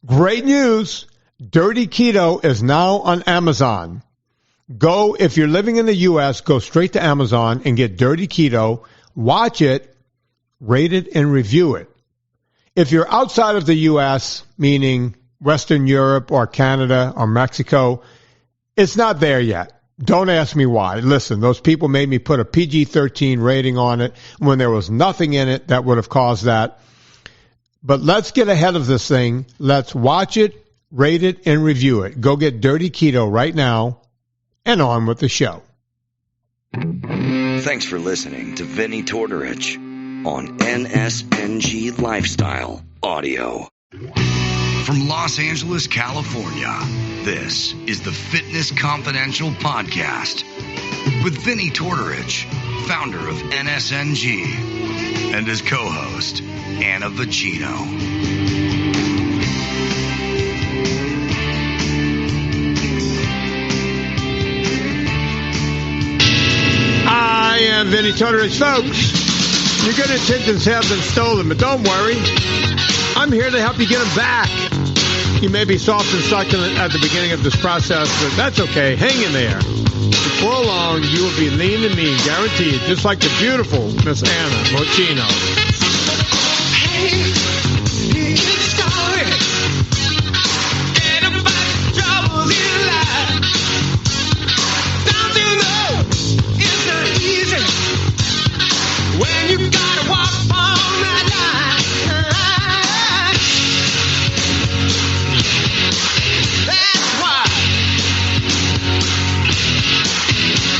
Great news. Dirty Keto is now on Amazon. If you're living in the U.S., go straight to Amazon and get Dirty Keto. Watch it, rate it, and review it. If you're outside of the U.S., meaning Western Europe or Canada or Mexico, it's not there yet. Don't ask me why. Listen, those people made me put a PG-13 rating on it when there was nothing in it that would have caused that. But let's get ahead of this thing. Let's watch it, rate it, and review it. Go get Dirty Keto right now, and on with the show. Thanks for listening to Vinny Tortorich on NSNG Lifestyle Audio. From Los Angeles, California, this is the Fitness Confidential Podcast with Vinny Tortorich, founder of NSNG, and his co-host, Anna Vocino. I am Vinny Tortorich, folks. Your good intentions have been stolen, but don't worry. I'm here to help you get them back. You may be soft and succulent at the beginning of this process, but that's okay. Hang in there. Before long, you will be lean and mean, guaranteed, just like the beautiful Miss Anna Vocino. Hey, sorry. Anybody's troubles in life. Don't you know it's not easy when you gotta walk on that line.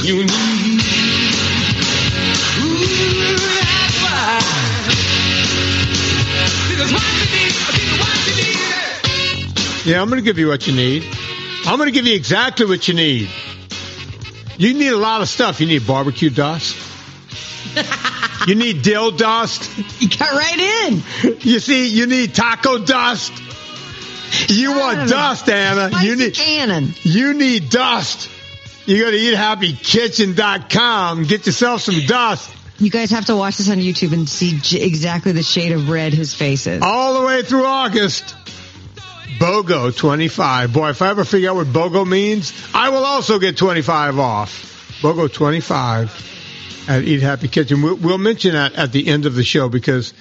You need, that's why. Yeah, I'm going to give you what you need. I'm going to give you exactly what you need. You need a lot of stuff. You need barbecue dust. You need dill dust. You got right in. You see, you need taco dust. You want dust, Anna. You need dust. You go to eathappykitchen.com, get yourself some dust. You guys have to watch this on YouTube and see exactly the shade of red his face is. All the way through August. BOGO 25. Boy, if I ever figure out what BOGO means, I will also get 25 off. BOGO 25 at Eat Happy Kitchen. We'll mention that at the end of the show because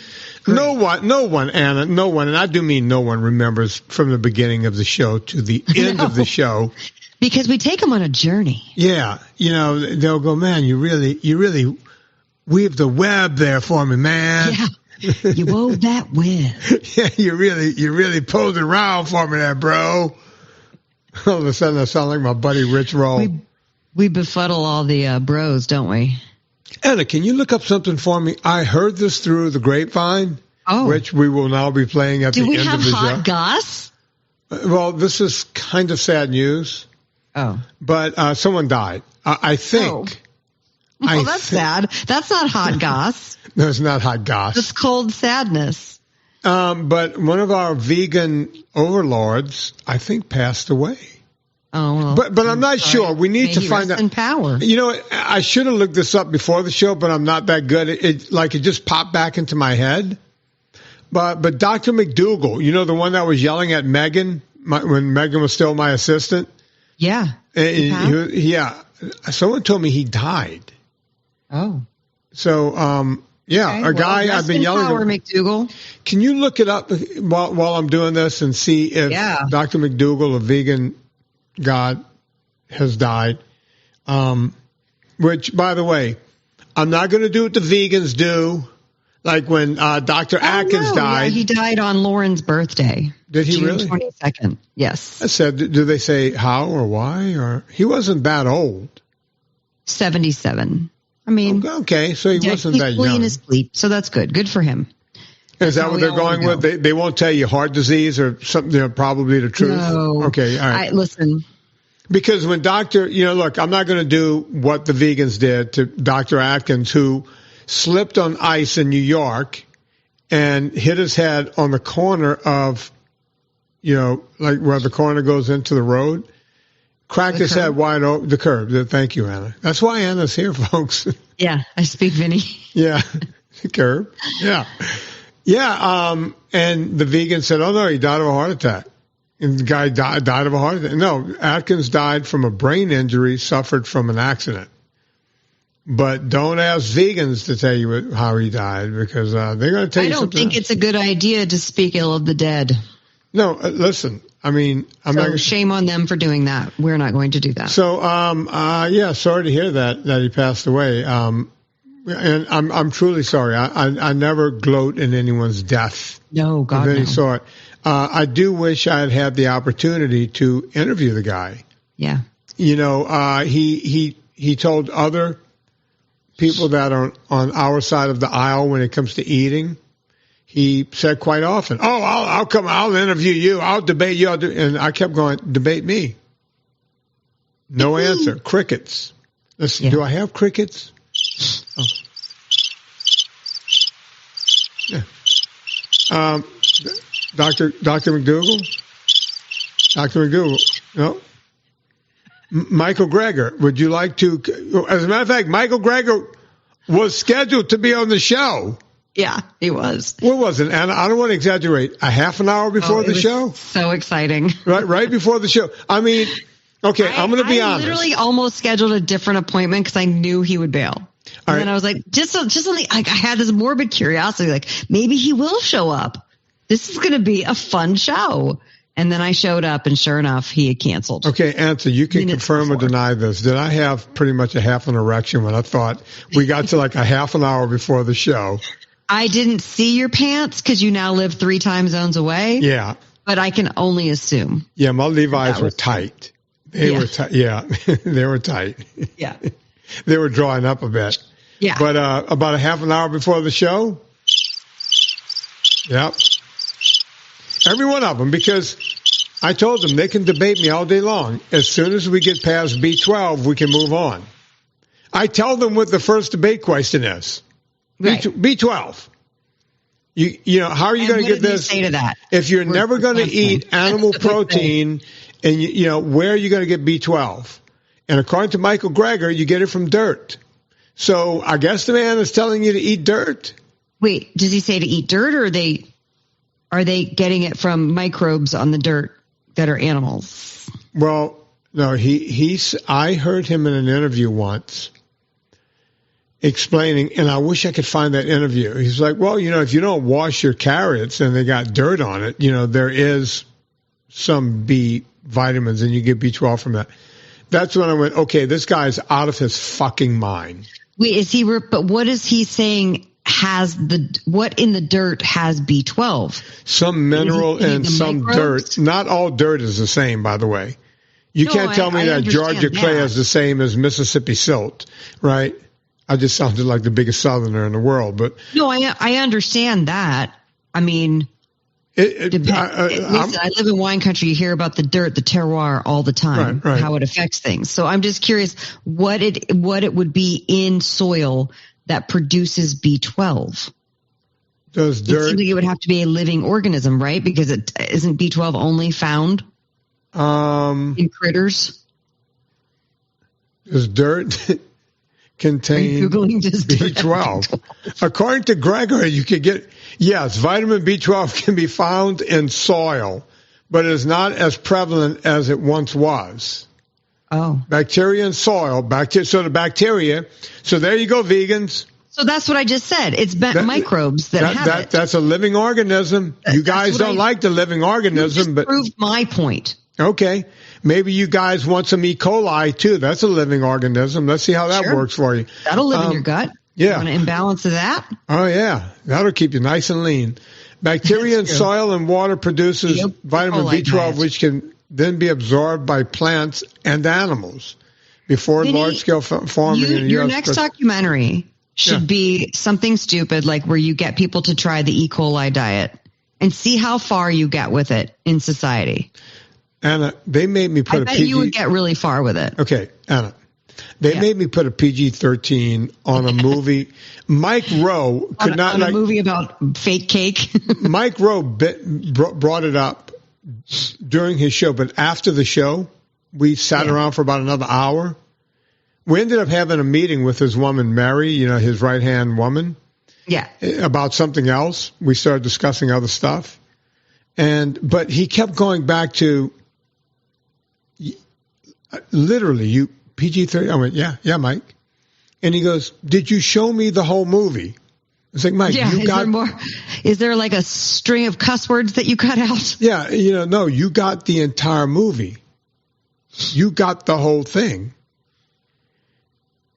no one, Anna, and I do mean no one remembers from the beginning of the show to the end of the show. Because we take them on a journey. Yeah. You know, they'll go, man, you really weave the web there for me, man. Yeah. You wove that web. Yeah, you really pulled it around for me there, bro. All of a sudden I sound like my buddy Rich Roll. We befuddle all the bros, don't we? Anna, can you look up something for me? I heard this through the grapevine, which we will now be playing at the end of the show. Do we have hot goss? Well, this is kind of sad news. Oh. But someone died. I think. Oh. Well, that's sad. That's not hot goss. No, it's not hot goss. It's cold sadness. But one of our vegan overlords, I think, passed away. Oh, well. But I'm not sure. We need to find out. In power. You know, I should have looked this up before the show, but I'm not that good. It just popped back into my head. But Dr. McDougall, you know, the one that was yelling at Megan when Megan was still my assistant? Yeah. Yeah. Someone told me he died. Oh. So, a guy I've been yelling at. McDougall. Can you look it up while I'm doing this and see if Dr. McDougall, a vegan god, has died? Which, by the way, I'm not going to do what the vegans do. Like when Dr. Atkins died. Yeah, he died on Lauren's birthday. Did he June really? 22nd. Yes. I said, do they say how or why? Or he wasn't that old. 77. I mean. Okay, so he wasn't that young. He's in his sleep, so that's good. Good for him. Is that what they're going with? They won't tell you heart disease or something, probably the truth? No. Okay, all right. Listen. Because when look, I'm not going to do what the vegans did to Dr. Atkins, who slipped on ice in New York and hit his head on the corner of, like where the corner goes into the road, cracked his head wide open, the curb. Thank you, Anna. That's why Anna's here, folks. Yeah, I speak Vinny. Yeah, the curb. Yeah. Yeah, and the vegan said, oh, no, he died of a heart attack. And the guy died of a heart attack. No, Atkins died from a brain injury suffered from an accident. But don't ask vegans to tell you how he died, because they're going to tell you something. I don't think it's a good idea to speak ill of the dead. No, listen. I mean, shame on them for doing that. We're not going to do that. So, yeah, sorry to hear that he passed away. And I'm truly sorry. I never gloat in anyone's death. No, God, of any no. sort. I do wish I had had the opportunity to interview the guy. Yeah. You know, he told other people that are on our side of the aisle when it comes to eating. He said quite often, "Oh, I'll interview you. I'll debate you." And I kept going, "Debate me." No answer. Crickets. Listen, do I have crickets? Oh. Yeah. Dr. McDougall? Dr. McDougall? No? Michael Greger, would you like to? As a matter of fact, Michael Greger was scheduled to be on the show. Yeah, he was. What was it? And I don't want to exaggerate. A half an hour before the show? So exciting. Right before the show. I mean, okay, I'm going to be honest. I literally almost scheduled a different appointment because I knew he would bail. And then I was like, I had this morbid curiosity, like maybe he will show up. This is going to be a fun show. And then I showed up, and sure enough, he had canceled. Okay, Anthony, you can confirm or deny this. Did I have pretty much a half an erection when I thought we got to like a half an hour before the show? I didn't see your pants because you now live 3 time zones away. Yeah. But I can only assume. Yeah, my Levi's were tight. They were tight. Yeah, they were tight. Yeah. They were drawing up a bit. Yeah. But about a half an hour before the show, yep. Every one of them, because I told them they can debate me all day long. As soon as we get past B12, we can move on. I tell them what the first debate question is. Right. B12. You know, how are you going to get this? Say to that? If you're never going to eat animal protein, and you know, where are you going to get B12? And according to Michael Greger, you get it from dirt. So I guess the man is telling you to eat dirt. Wait, does he say to eat dirt, or are they getting it from microbes on the dirt that are animals? Well, no, I heard him in an interview once explaining, and I wish I could find that interview. He's like, well, you know, if you don't wash your carrots and they got dirt on it, you know, there is some B vitamins and you get B12 from that. That's when I went, okay, this guy's out of his fucking mind. Wait, but what is he saying what in the dirt has B12? Some mineral and some dirt. Not all dirt is the same, by the way. You can't tell me that Georgia clay is the same as Mississippi silt, right? I just sounded like the biggest southerner in the world, but no, I understand that. I mean, listen, I live in wine country. You hear about the dirt, the terroir all the time, right. How it affects things. So I'm just curious what it would be in soil that produces B12. Does dirt? It seems like it would have to be a living organism, right? Because it isn't B12 only found in critters. Does dirt contain B12? According to Gregory, you can get, yes, vitamin B12 can be found in soil, but it is not as prevalent as it once was. Oh. Bacteria in soil, so the bacteria, so there you go, vegans. So that's what I just said. It's microbes that have it. That's a living organism. You guys don't like the living organism, but proved my point. Okay. Maybe you guys want some E. coli too. That's a living organism. Let's see how that works for you. That'll live in your gut. Yeah. You want an imbalance of that? Oh, yeah. That'll keep you nice and lean. Bacteria in soil and water produces vitamin B12, which can then be absorbed by plants and animals before large-scale farming in the U.S. Your next documentary should be something stupid, like where you get people to try the E. coli diet and see how far you get with it in society. Anna, they made me put I bet you would get really far with it. Okay, Anna. They made me put a PG-13 on a movie. Mike Rowe could not... On a movie about fake cake? Mike Rowe brought it up during his show, but after the show, we sat around for about another hour. We ended up having a meeting with his woman, Mary, you know, his right-hand woman. Yeah. About something else. We started discussing other stuff. But he kept going back to literally you PG-13. I went, yeah, Mike. And he goes, did you show me the whole movie? It's like, Mike, yeah, is there like a string of cuss words that you cut out? Yeah, no, you got the entire movie. You got the whole thing.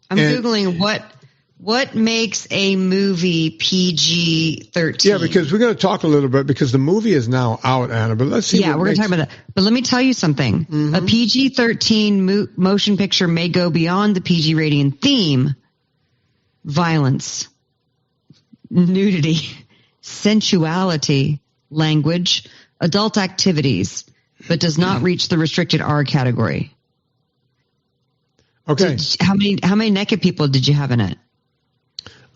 I'm Googling what makes a movie PG-13. Yeah, because we're going to talk a little bit because the movie is now out, Anna. But let's see. Yeah, we're going to talk about that. But let me tell you something. Mm-hmm. A PG-13 motion picture may go beyond the PG rating and theme: violence, nudity, sensuality, language, adult activities, but does not reach the restricted R category. Okay. How many naked people did you have in it?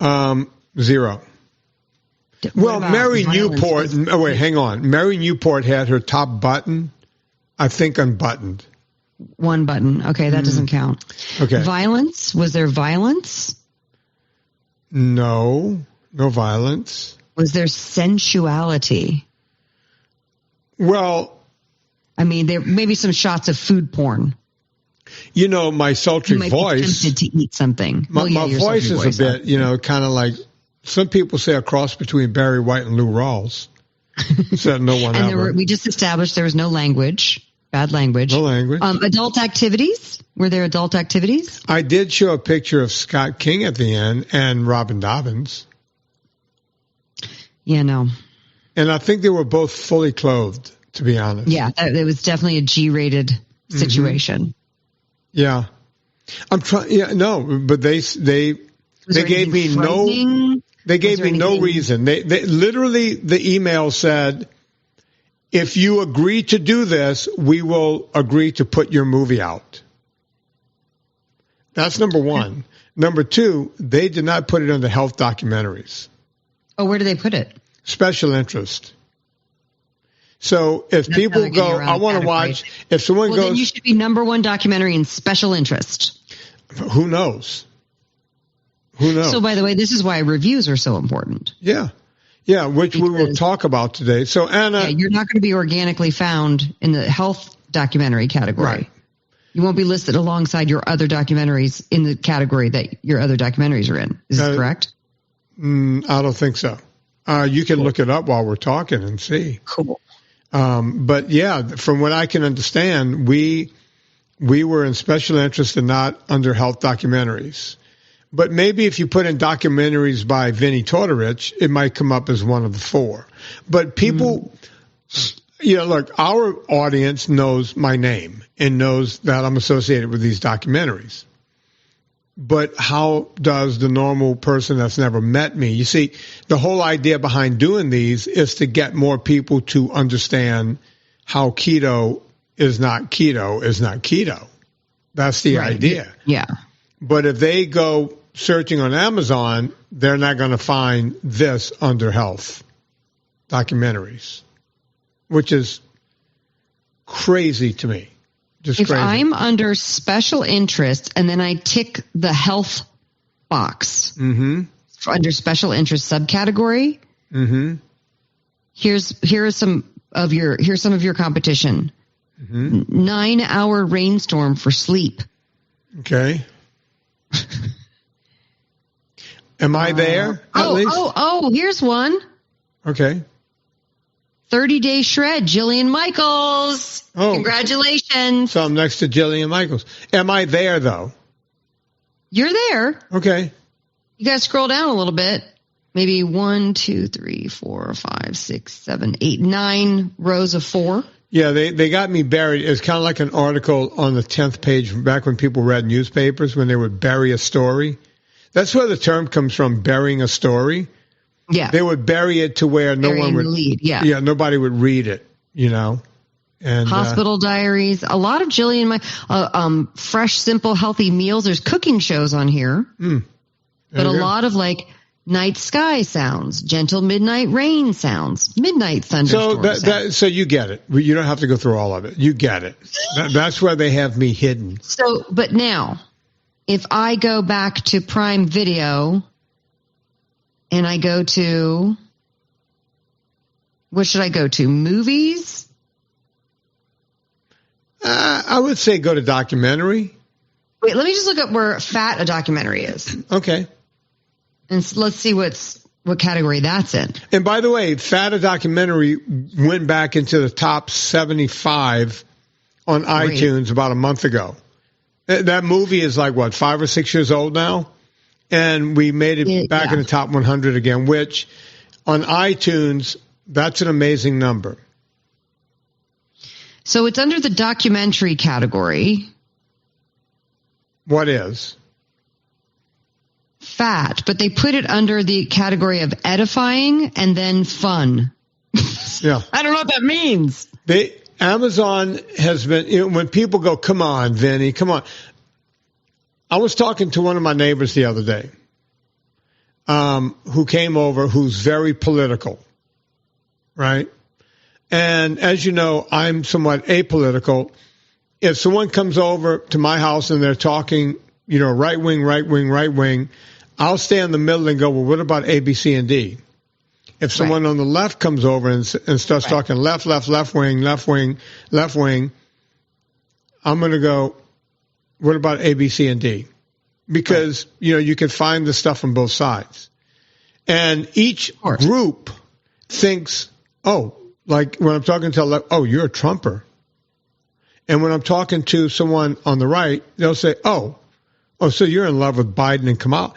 0. Well, Mary Newport. Oh, wait, hang on. Mary Newport had her top button, I think, unbuttoned. One button. Okay, that doesn't count. Okay. Violence. Was there violence? No violence. Was there sensuality? Well, I mean, there may be some shots of food porn. My sultry voice. Be tempted to eat something. My voice is a bit, kind of like some people say a cross between Barry White and Lou Rawls. Said no one ever. We just established there was no language, bad language. No language. Adult activities. Were there adult activities? I did show a picture of Scott King at the end and Robin Dobbins. Yeah, no. And I think they were both fully clothed, to be honest. Yeah, it was definitely a G-rated situation. Mm-hmm. Yeah. I'm trying. Yeah, no, but they gave me no. They gave me no reason. They literally, the email said, if you agree to do this, we will agree to put your movie out. That's number one. Number two, they did not put it under health documentaries. Oh, where do they put it? Special interest. So if people go, I want to watch, if someone goes. Then you should be number one documentary in special interest. Who knows? Who knows? So, by the way, this is why reviews are so important. Yeah. Yeah, which we will talk about today. So, Anna. You're not going to be organically found in the health documentary category. Right. You won't be listed alongside your other documentaries in the category that your other documentaries are in. Is this correct? I don't think so. You can look it up while we're talking and see. Cool. But yeah, from what I can understand, we were in special interest and not under health documentaries. But maybe if you put in documentaries by Vinnie Tortorich, it might come up as one of the 4. But people, look, our audience knows my name and knows that I'm associated with these documentaries. But how does the normal person that's never met me? You see, the whole idea behind doing these is to get more people to understand how keto is not keto. That's the idea. Yeah. But if they go searching on Amazon, they're not going to find this under health documentaries, which is crazy to me. Just if crazy. I'm under special interest and then I tick the health box under special interest subcategory, here's some of your competition. 9-hour rainstorm for sleep. Okay. Am I there? At least? Here's one. Okay. 30-day shred, Jillian Michaels. Oh. Congratulations. So I'm next to Jillian Michaels. Am I there, though? You're there. Okay. You got to scroll down a little bit. Maybe 1, 2, 3, 4, 5, 6, 7, 8, 9 rows of 4. Yeah, they got me buried. It's kind of like an article on the 10th page back when people read newspapers, when they would bury a story. That's where the term comes from, burying a story. Yeah. They would bury it to where no one would read. Yeah, nobody would read it, And hospital diaries, a lot of Jillian, fresh, simple, healthy meals. There's cooking shows on here, but a lot of night sky sounds, gentle midnight rain sounds, midnight thunderstorms. So you get it. You don't have to go through all of it. You get it. That's where they have me hidden. So, but now, if I go back to Prime Video and I go to what should I go to? Movies? I would say go to documentary. Wait, let me just look up where Fat a documentary is. Okay. And let's see what category that's in. And by the way, Fat a documentary went back into the top 75 on iTunes about a month ago. That movie is like, what, 5 or 6 years old now? And we made it back in the top 100 again, which on iTunes, that's an amazing number. So it's under the documentary category. What is? Fat, but they put it under the category of edifying and then fun. Yeah. I don't know what that means. Amazon has been, when people go, come on, Vinny, come on. I was talking to one of my neighbors the other day who came over, who's very political, right? And as you know, I'm somewhat apolitical. If someone comes over to my house and they're talking, right wing, I'll stay in the middle and go, well, what about A, B, C, and D? If someone on the left comes over and starts talking left wing, I'm going to go, what about A, B, C, and D? Because, you can find the stuff on both sides. And each group thinks, like when I'm talking to the left, you're a Trumper. And when I'm talking to someone on the right, they'll say, so you're in love with Biden and Kamala.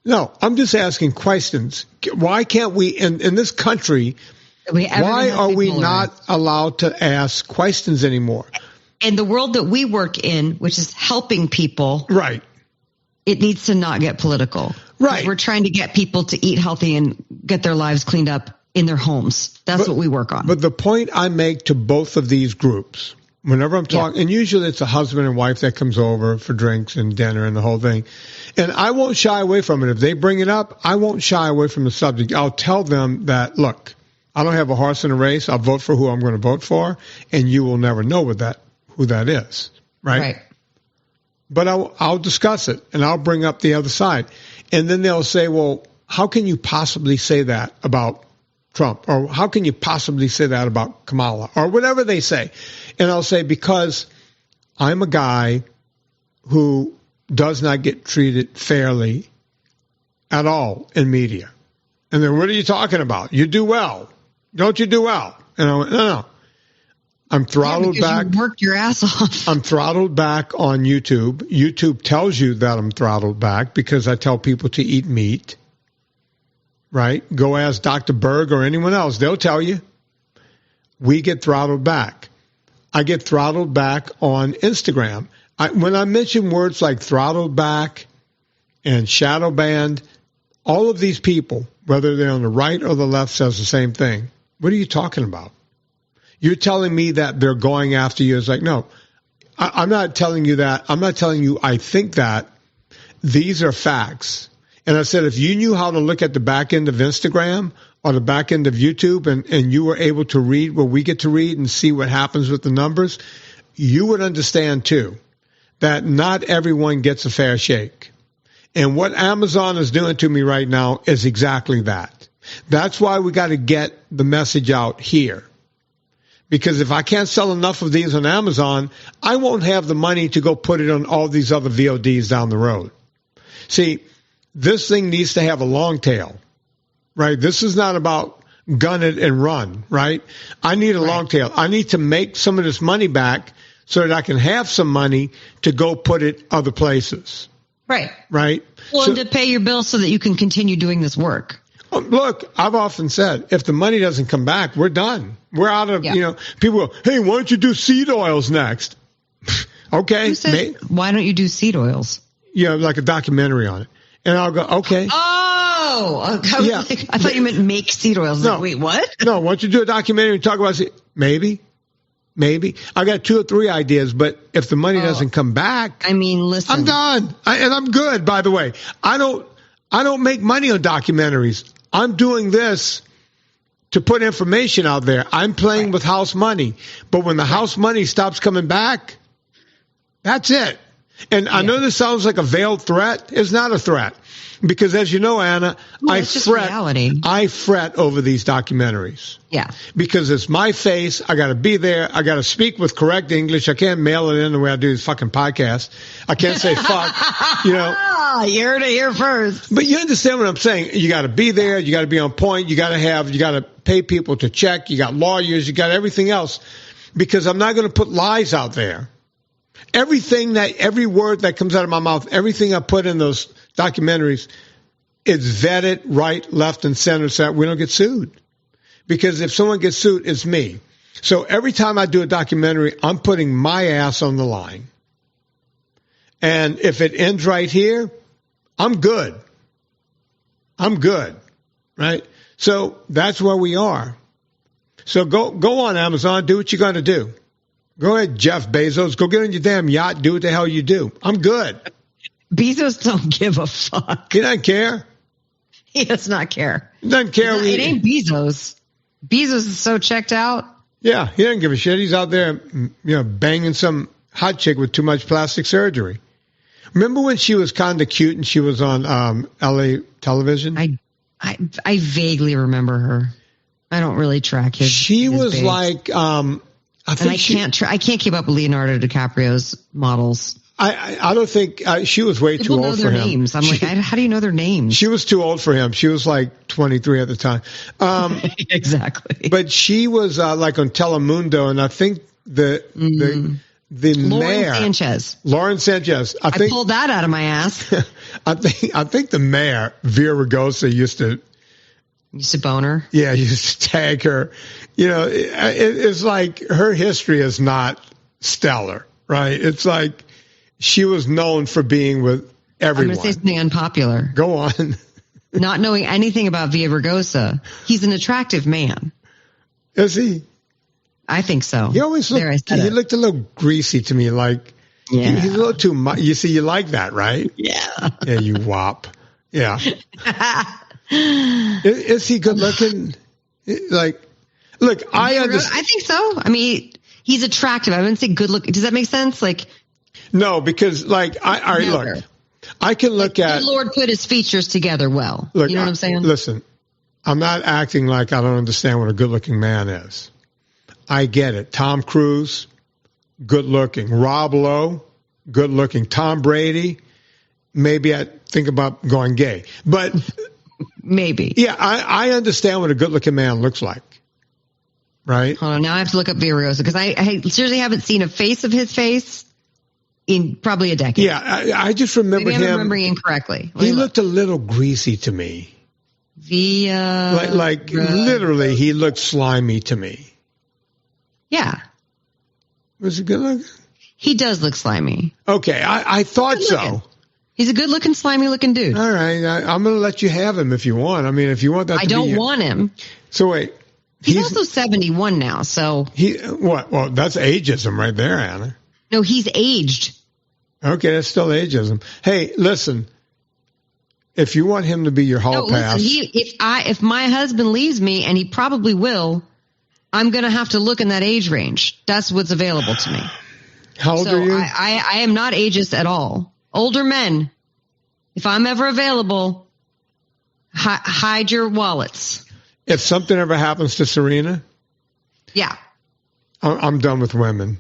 No, I'm just asking questions. Why can't we, in this country, why are we not allowed to ask questions anymore? In the world that we work in, which is helping people, right? It needs to not get political. Right. We're trying to get people to eat healthy and get their lives cleaned up in their homes. That's what we work on. But the point I make to both of these groups, whenever I'm talking, and usually it's a husband and wife that comes over for drinks and dinner and the whole thing. And I won't shy away from it. If they bring it up, I won't shy away from the subject. I'll tell them that, look, I don't have a horse in a race. I'll vote for who I'm going to vote for, and you will never know who that is, right? But I'll discuss it, and I'll bring up the other side. And then they'll say, well, how can you possibly say that about Trump? Or how can you possibly say that about Kamala? Or whatever they say. And I'll say, because I'm a guy who does not get treated fairly at all in media. And then, what are you talking about? You do well. Don't you do well? And I went, no. I'm throttled back. You worked your ass off. I'm throttled back on YouTube. YouTube tells you that I'm throttled back because I tell people to eat meat. Right? Go ask Dr. Berg or anyone else. They'll tell you. We get throttled back. I get throttled back on Instagram. When I mention words like throttled back and shadow banned, all of these people, whether they're on the right or the left, says the same thing. What are you talking about? You're telling me that they're going after you. It's like, no, I'm not telling you that. I'm not telling you I think that. These are facts. And I said, if you knew how to look at the back end of Instagram or the back end of YouTube and you were able to read what we get to read and see what happens with the numbers, you would understand too that not everyone gets a fair shake. And what Amazon is doing to me right now is exactly that. That's why we got to get the message out here. Because if I can't sell enough of these on Amazon, I won't have the money to go put it on all these other VODs down the road. See, this thing needs to have a long tail, right? This is not about gun it and run, right? I need a long tail. I need to make some of this money back so that I can have some money to go put it other places. Right. Right? Well, and to pay your bills so that you can continue doing this work. Look, I've often said, if the money doesn't come back, we're done. We're out of, people go, hey, why don't you do seed oils next? Okay. Why don't you do seed oils? Like a documentary on it. And I'll go, okay. Oh, I thought you meant make seed oils. No. Like, wait, what? No, why don't you do a documentary and talk about it? Maybe. I got 2 or 3 ideas, but if the money doesn't come back, listen. I'm done. And I'm good, by the way. I don't make money on documentaries. I'm doing this to put information out there. I'm playing with house money. But when the house money stops coming back, that's it. And I know this sounds like a veiled threat. It's not a threat. Because as you know, Anna, it's just reality. I fret over these documentaries. Yeah. Because it's my face. I got to be there. I got to speak with correct English. I can't mail it in the way I do these fucking podcasts. I can't say fuck, you know. You heard it here first. But you understand what I'm saying. You got to be there. You got to be on point. You got to pay people to check. You got lawyers. You got everything else. Because I'm not going to put lies out there. Every word that comes out of my mouth, everything I put in those documentaries, it's vetted right, left, and center so that we don't get sued. Because if someone gets sued, it's me. So every time I do a documentary, I'm putting my ass on the line. And if it ends right here, I'm good. I'm good. Right? So that's where we are. So go on Amazon, do what you're going to do. Go ahead, Jeff Bezos. Go get on your damn yacht. Do what the hell you do. I'm good. Bezos don't give a fuck. He doesn't care. He does not care. He doesn't care. It ain't Bezos. Bezos is so checked out. Yeah, he doesn't give a shit. He's out there, banging some hot chick with too much plastic surgery. Remember when she was kind of cute and she was on LA television? I vaguely remember her. I don't really track his. She was babes. like, I can't keep up with Leonardo DiCaprio's models. I don't think she was way People too know old their for him. names. I'm like, how do you know their names? She was too old for him. She was like 23 at the time. Exactly. But she was like on Telemundo, and I think the mayor, Lauren Sanchez. I pulled that out of my ass. I think the mayor, Vera Ragosa, used to bone her. Yeah, used to tag her. It's like her history is not stellar, right? It's like she was known for being with everyone. I'm going to say something unpopular. Go on. Not knowing anything about Villa Ragosa, he's an attractive man. Is he? I think so. He always looked a little greasy to me, like he's a little too much. You see, you like that, right? Yeah. Yeah, you wop. Yeah. Is he good looking? Like, look, I understand. I think so. I mean, he's attractive. I wouldn't say good looking. Does that make sense? Like, no, because like, look, I can look at. The Lord put his features together well. Look, you know what I'm saying? Listen, I'm not acting like I don't understand what a good looking man is. I get it. Tom Cruise, good looking. Rob Lowe, good looking. Tom Brady, maybe I think about going gay, but. Maybe. Yeah, I understand what a good-looking man looks like, right? Hold on, now I have to look up Villaraigosa because I seriously haven't seen a face of his face in probably a decade. Yeah, I just remember Maybe I'm him. remembering incorrectly. He looked a little greasy to me. Like literally, he looked slimy to me. Yeah. Was he good looking? He does look slimy. Okay, I thought so. He's a good-looking, slimy-looking dude. All right, I'm going to let you have him if you want. I mean, if you want that, I don't want him. So wait, he's also 71 now. So what? Well, that's ageism right there, Anna. No, he's aged. Okay, that's still ageism. Hey, listen, if you want him to be your hall pass, if my husband leaves me, and he probably will, I'm going to have to look in that age range. That's what's available to me. How old are you? I am not ageist at all. Older men, if I'm ever available, hide your wallets. If something ever happens to Serena, yeah, I'm done with women.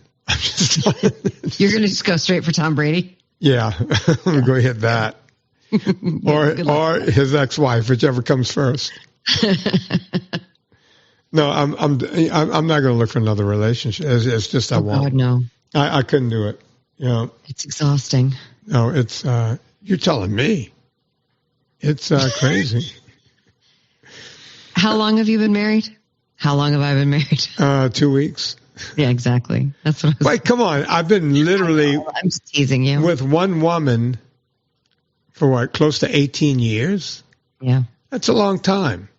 You're going to just go straight for Tom Brady? Yeah, I'm going to hit that, or his ex-wife, whichever comes first. No, I'm not going to look for another relationship. It's just I won't. God, no. I couldn't do it. It's exhausting. No, it's you're telling me. It's crazy. How long have you been married? How long have I been married? 2 weeks. Yeah, exactly. That's what I was. Wait, come on. I've been literally. I'm just teasing you. With one woman for what, close to 18 years? Yeah. That's a long time.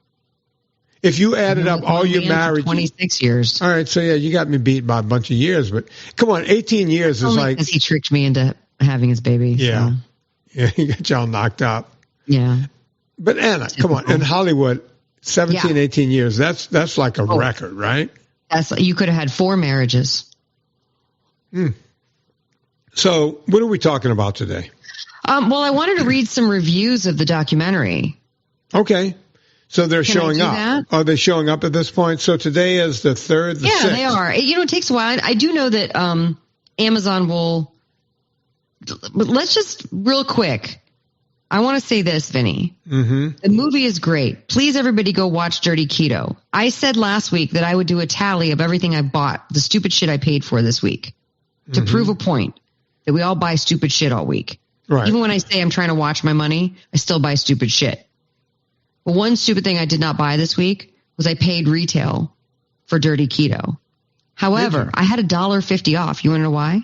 If you added up all your marriage, 26 years. All right, so yeah, you got me beat by a bunch of years, but come on, 18 years is like. Because he tricked me into having his baby. Yeah. So. Yeah, he got y'all knocked up. Yeah. But Anna, come on, in Hollywood, 17, 18 years, that's like a record, right? You could have had 4 marriages. So what are we talking about today? Well, I wanted to read some reviews of the documentary. Okay. So they're showing up. That? Are they showing up at this point? So today is the 3rd, the 6th. Yeah, they are. It takes a while. I do know that Amazon will. But let's just real quick. I want to say this, Vinny. Mm-hmm. The movie is great. Please, everybody, go watch Dirty Keto. I said last week that I would do a tally of everything I bought, the stupid shit I paid for this week, to prove a point that we all buy stupid shit all week. Right. Even when I say I'm trying to watch my money, I still buy stupid shit. But one stupid thing I did not buy this week was I paid retail for Dirty Keto. However, I had $1.50 off. You want to know why?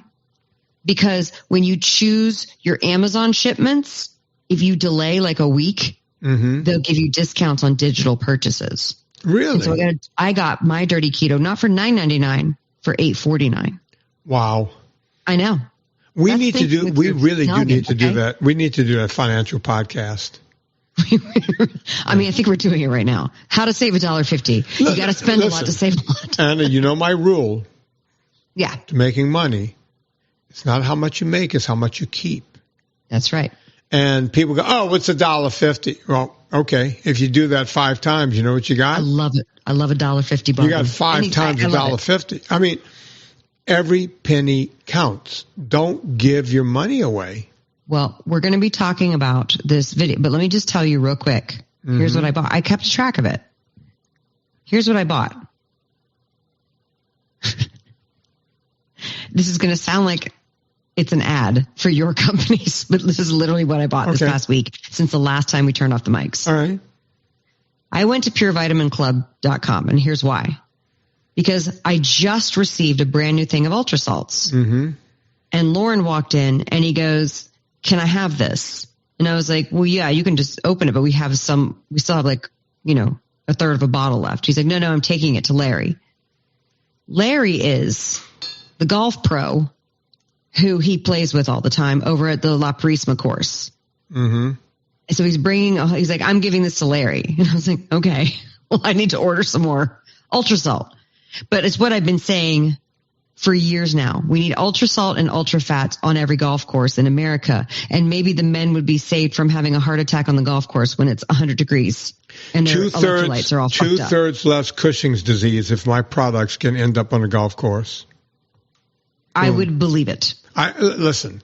Because when you choose your Amazon shipments, if you delay like a week, they'll give you discounts on digital purchases. Really? And so I got my Dirty Keto not for $9.99, for $8.49. Wow. I know. We really do need to do that. We need to do a financial podcast. I mean, I think we're doing it right now. How to save $1.50. You got to spend a lot to save a lot. Anna, you know my rule. Yeah. To making money, it's not how much you make, it's how much you keep. That's right. And people go, oh, what's $1.50? Well, okay. If you do that 5 times, you know what you got? I love it. I love $1.50 bargain. You got 5 times $1.50. I mean, every penny counts. Don't give your money away. Well, we're going to be talking about this video, but let me just tell you real quick. Here's what I bought. I kept track of it. Here's what I bought. This is going to sound like it's an ad for your companies, but this is literally what I bought this past week since the last time we turned off the mics. All right. I went to purevitaminclub.com, and here's why. Because I just received a brand new thing of Ultra Salts. And Lauren walked in and he goes, can I have this? And I was like, well, yeah, you can just open it, but we still have like, a third of a bottle left. He's like, no, I'm taking it to Larry. Larry is the golf pro who he plays with all the time over at the La Purisima course. And so he's like, I'm giving this to Larry. And I was like, okay, well, I need to order some more Ultra Salt. But it's what I've been saying for years now. We need Ultra Salt and Ultra Fats on every golf course in America. And maybe the men would be saved from having a heart attack on the golf course when it's 100 degrees and their electrolytes are all fucked up. 2/3 less Cushing's disease if my products can end up on a golf course. I would believe it. Listen,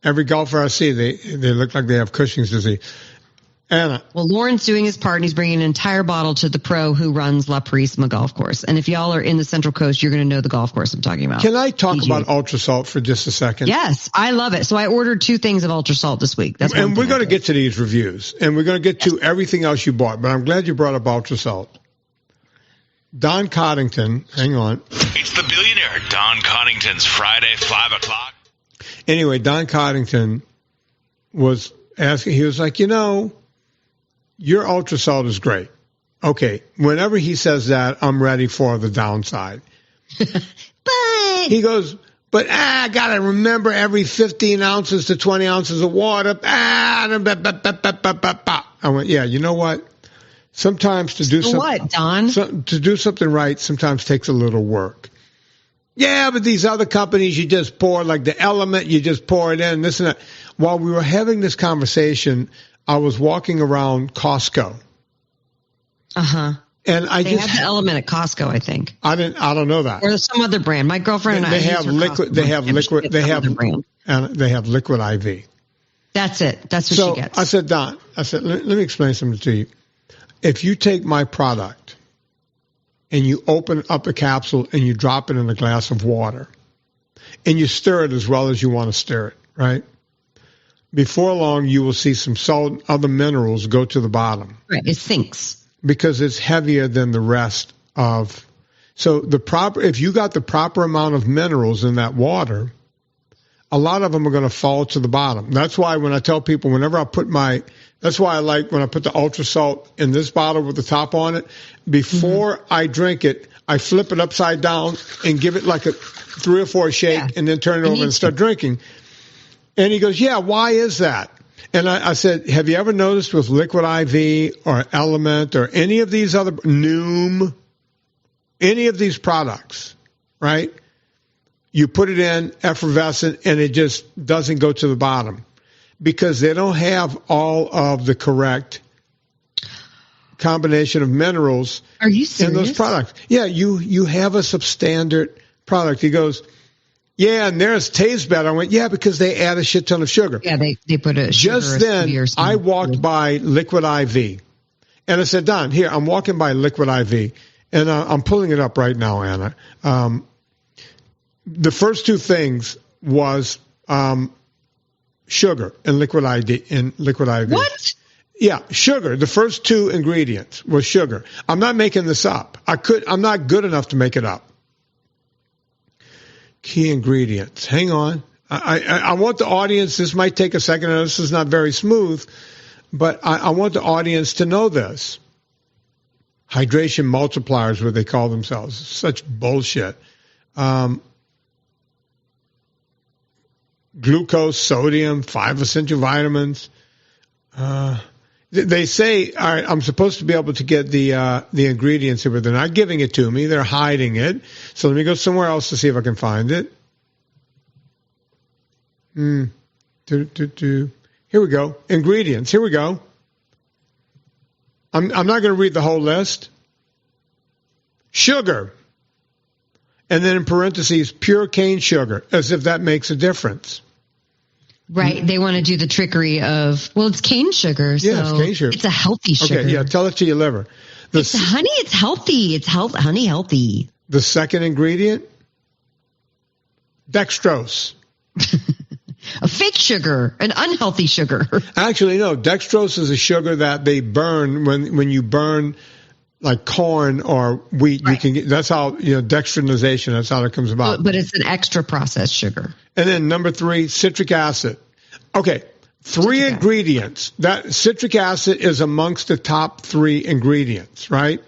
every golfer I see, they look like they have Cushing's disease. Anna. Well, Lauren's doing his part, and he's bringing an entire bottle to the pro who runs La Purisima Golf Course. And if y'all are in the Central Coast, you're going to know the golf course I'm talking about. Can I talk about Ultra Salt for just a second? Yes, I love it. So I ordered 2 things of Ultra Salt this week. And we're going to get to these reviews, and we're going to get to everything else you bought. But I'm glad you brought up Ultra Salt. Don Coddington, hang on. It's the billionaire Don Coddington's Friday 5 o'clock. Anyway, Don Coddington was asking. He was like, your Ultra Salt is great. Okay, whenever he says that, I'm ready for the downside. But he goes, but I got to remember every 15 ounces to 20 ounces of water. I went, yeah, you know what? Sometimes to do something. What, Don? To do something right sometimes takes a little work. Yeah, but these other companies, you just pour, like the Element, you just pour it in, this and that. While we were having this conversation, I was walking around Costco. And they have the Element at Costco, I think. I don't know that. Or some other brand. My girlfriend and they have liquid. They have liquid. They have Liquid IV. That's it. That's what she gets. I said, Don. Let me explain something to you. If you take my product and you open up the capsule and you drop it in a glass of water and you stir it as well as you want to stir it, right? Before long, you will see some salt and other minerals go to the bottom. Right. It sinks. Because it's heavier than the rest of. So if you got the proper amount of minerals in that water, a lot of them are going to fall to the bottom. That's why when I tell people, that's why I like when I put the Ultra Salt in this bottle with the top on it, before I drink it, I flip it upside down and give it like a 3 or 4 shake and then turn it over and start drinking. And he goes, yeah, why is that? And I said, have you ever noticed with Liquid IV or Element or any of these other, Noom, any of these products, right? you put it in effervescent, and it just doesn't go to the bottom because they don't have all of the correct combination of minerals. Are you serious? In those products. Yeah, you have a substandard product. He goes, yeah, and theirs tastes better. I went, yeah, because they add a shit ton of sugar. Yeah, they put a sugar. Just then, I walked by Liquid IV, and I said, Don, here, I'm walking by Liquid IV, and I'm pulling it up right now, Anna. The first two things was sugar in Liquid IV. What? Yeah, sugar. The first two ingredients was sugar. I'm not making this up. I'm not good enough to make it up. Key ingredients. Hang on. I want the audience, this might take a second, and this is not very smooth, but I want the audience to know this. Hydration multipliers, what they call themselves. Such bullshit. Glucose, sodium, 5 essential vitamins. They say, all right, I'm supposed to be able to get the ingredients here, but they're not giving it to me. They're hiding it. So let me go somewhere else to see if I can find it. Here we go. Ingredients. Here we go. I'm not going to read the whole list. Sugar. And then in parentheses, pure cane sugar, as if that makes a difference. Right. They want to do the trickery of, well, it's cane sugar. So it's cane sugar. It's a healthy sugar. Okay, yeah, tell it to your liver. Honey, it's healthy. It's honey healthy. The second ingredient, dextrose. A fake sugar, an unhealthy sugar. Actually, no, dextrose is a sugar that they burn when you burn like corn or wheat. Right. You can get, that's how, dextrinization, that's how it comes about. But it's an extra processed sugar. And then number 3, citric acid. Okay, 3 ingredients. That citric acid is amongst the top 3 ingredients, right?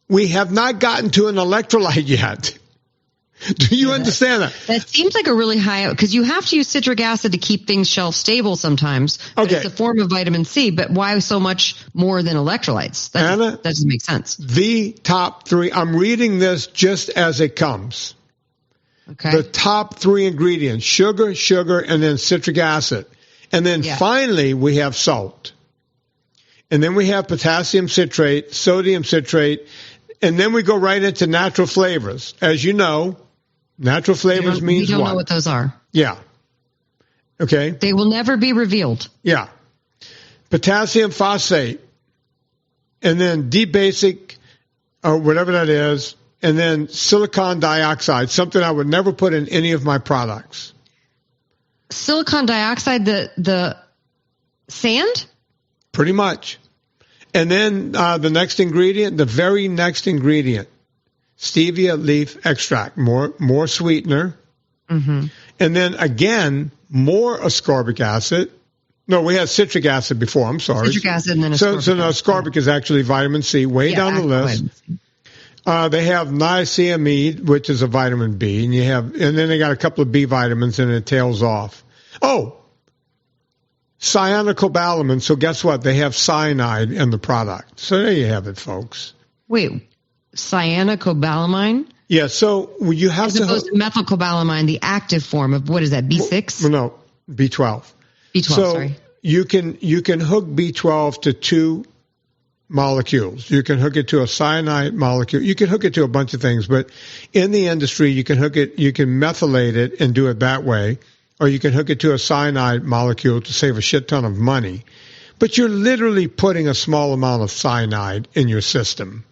We have not gotten to an electrolyte yet. Do you understand that? That seems like a really high, because you have to use citric acid to keep things shelf stable sometimes. Okay. It's a form of vitamin C, but why so much more than electrolytes? Anna, that doesn't make sense. The top 3, I'm reading this just as it comes. Okay. The top 3 ingredients, sugar, and then citric acid. And then finally we have salt. And then we have potassium citrate, sodium citrate, and then we go right into natural flavors. As you know, natural flavors means what? We don't know what what those are. Yeah. Okay. They will never be revealed. Yeah. Potassium phosphate, and then D-basic, or whatever that is, and then silicon dioxide, something I would never put in any of my products. Silicon dioxide, the sand? Pretty much. And then the next ingredient, the very next ingredient, stevia leaf extract, more sweetener. Mm-hmm. And then again, more ascorbic acid. No, we had citric acid before. I'm sorry. Citric acid and then ascorbic. So ascorbic is actually vitamin C, way down the list. They have niacinamide, which is a vitamin B, and then they got a couple of B vitamins, and it tails off. Oh, cyanocobalamin. So guess what? They have cyanide in the product. So there you have it, folks. Wait, cyanocobalamin? Yeah. So you have as opposed to methylcobalamin, the active form of, what is that? B6? Well, no, B12. B12. So sorry. You can hook B12 to 2 molecules. You can hook it to a cyanide molecule. You can hook it to a bunch of things, but in the industry, you can methylate it and do it that way, or you can hook it to a cyanide molecule to save a shit ton of money. But you're literally putting a small amount of cyanide in your system.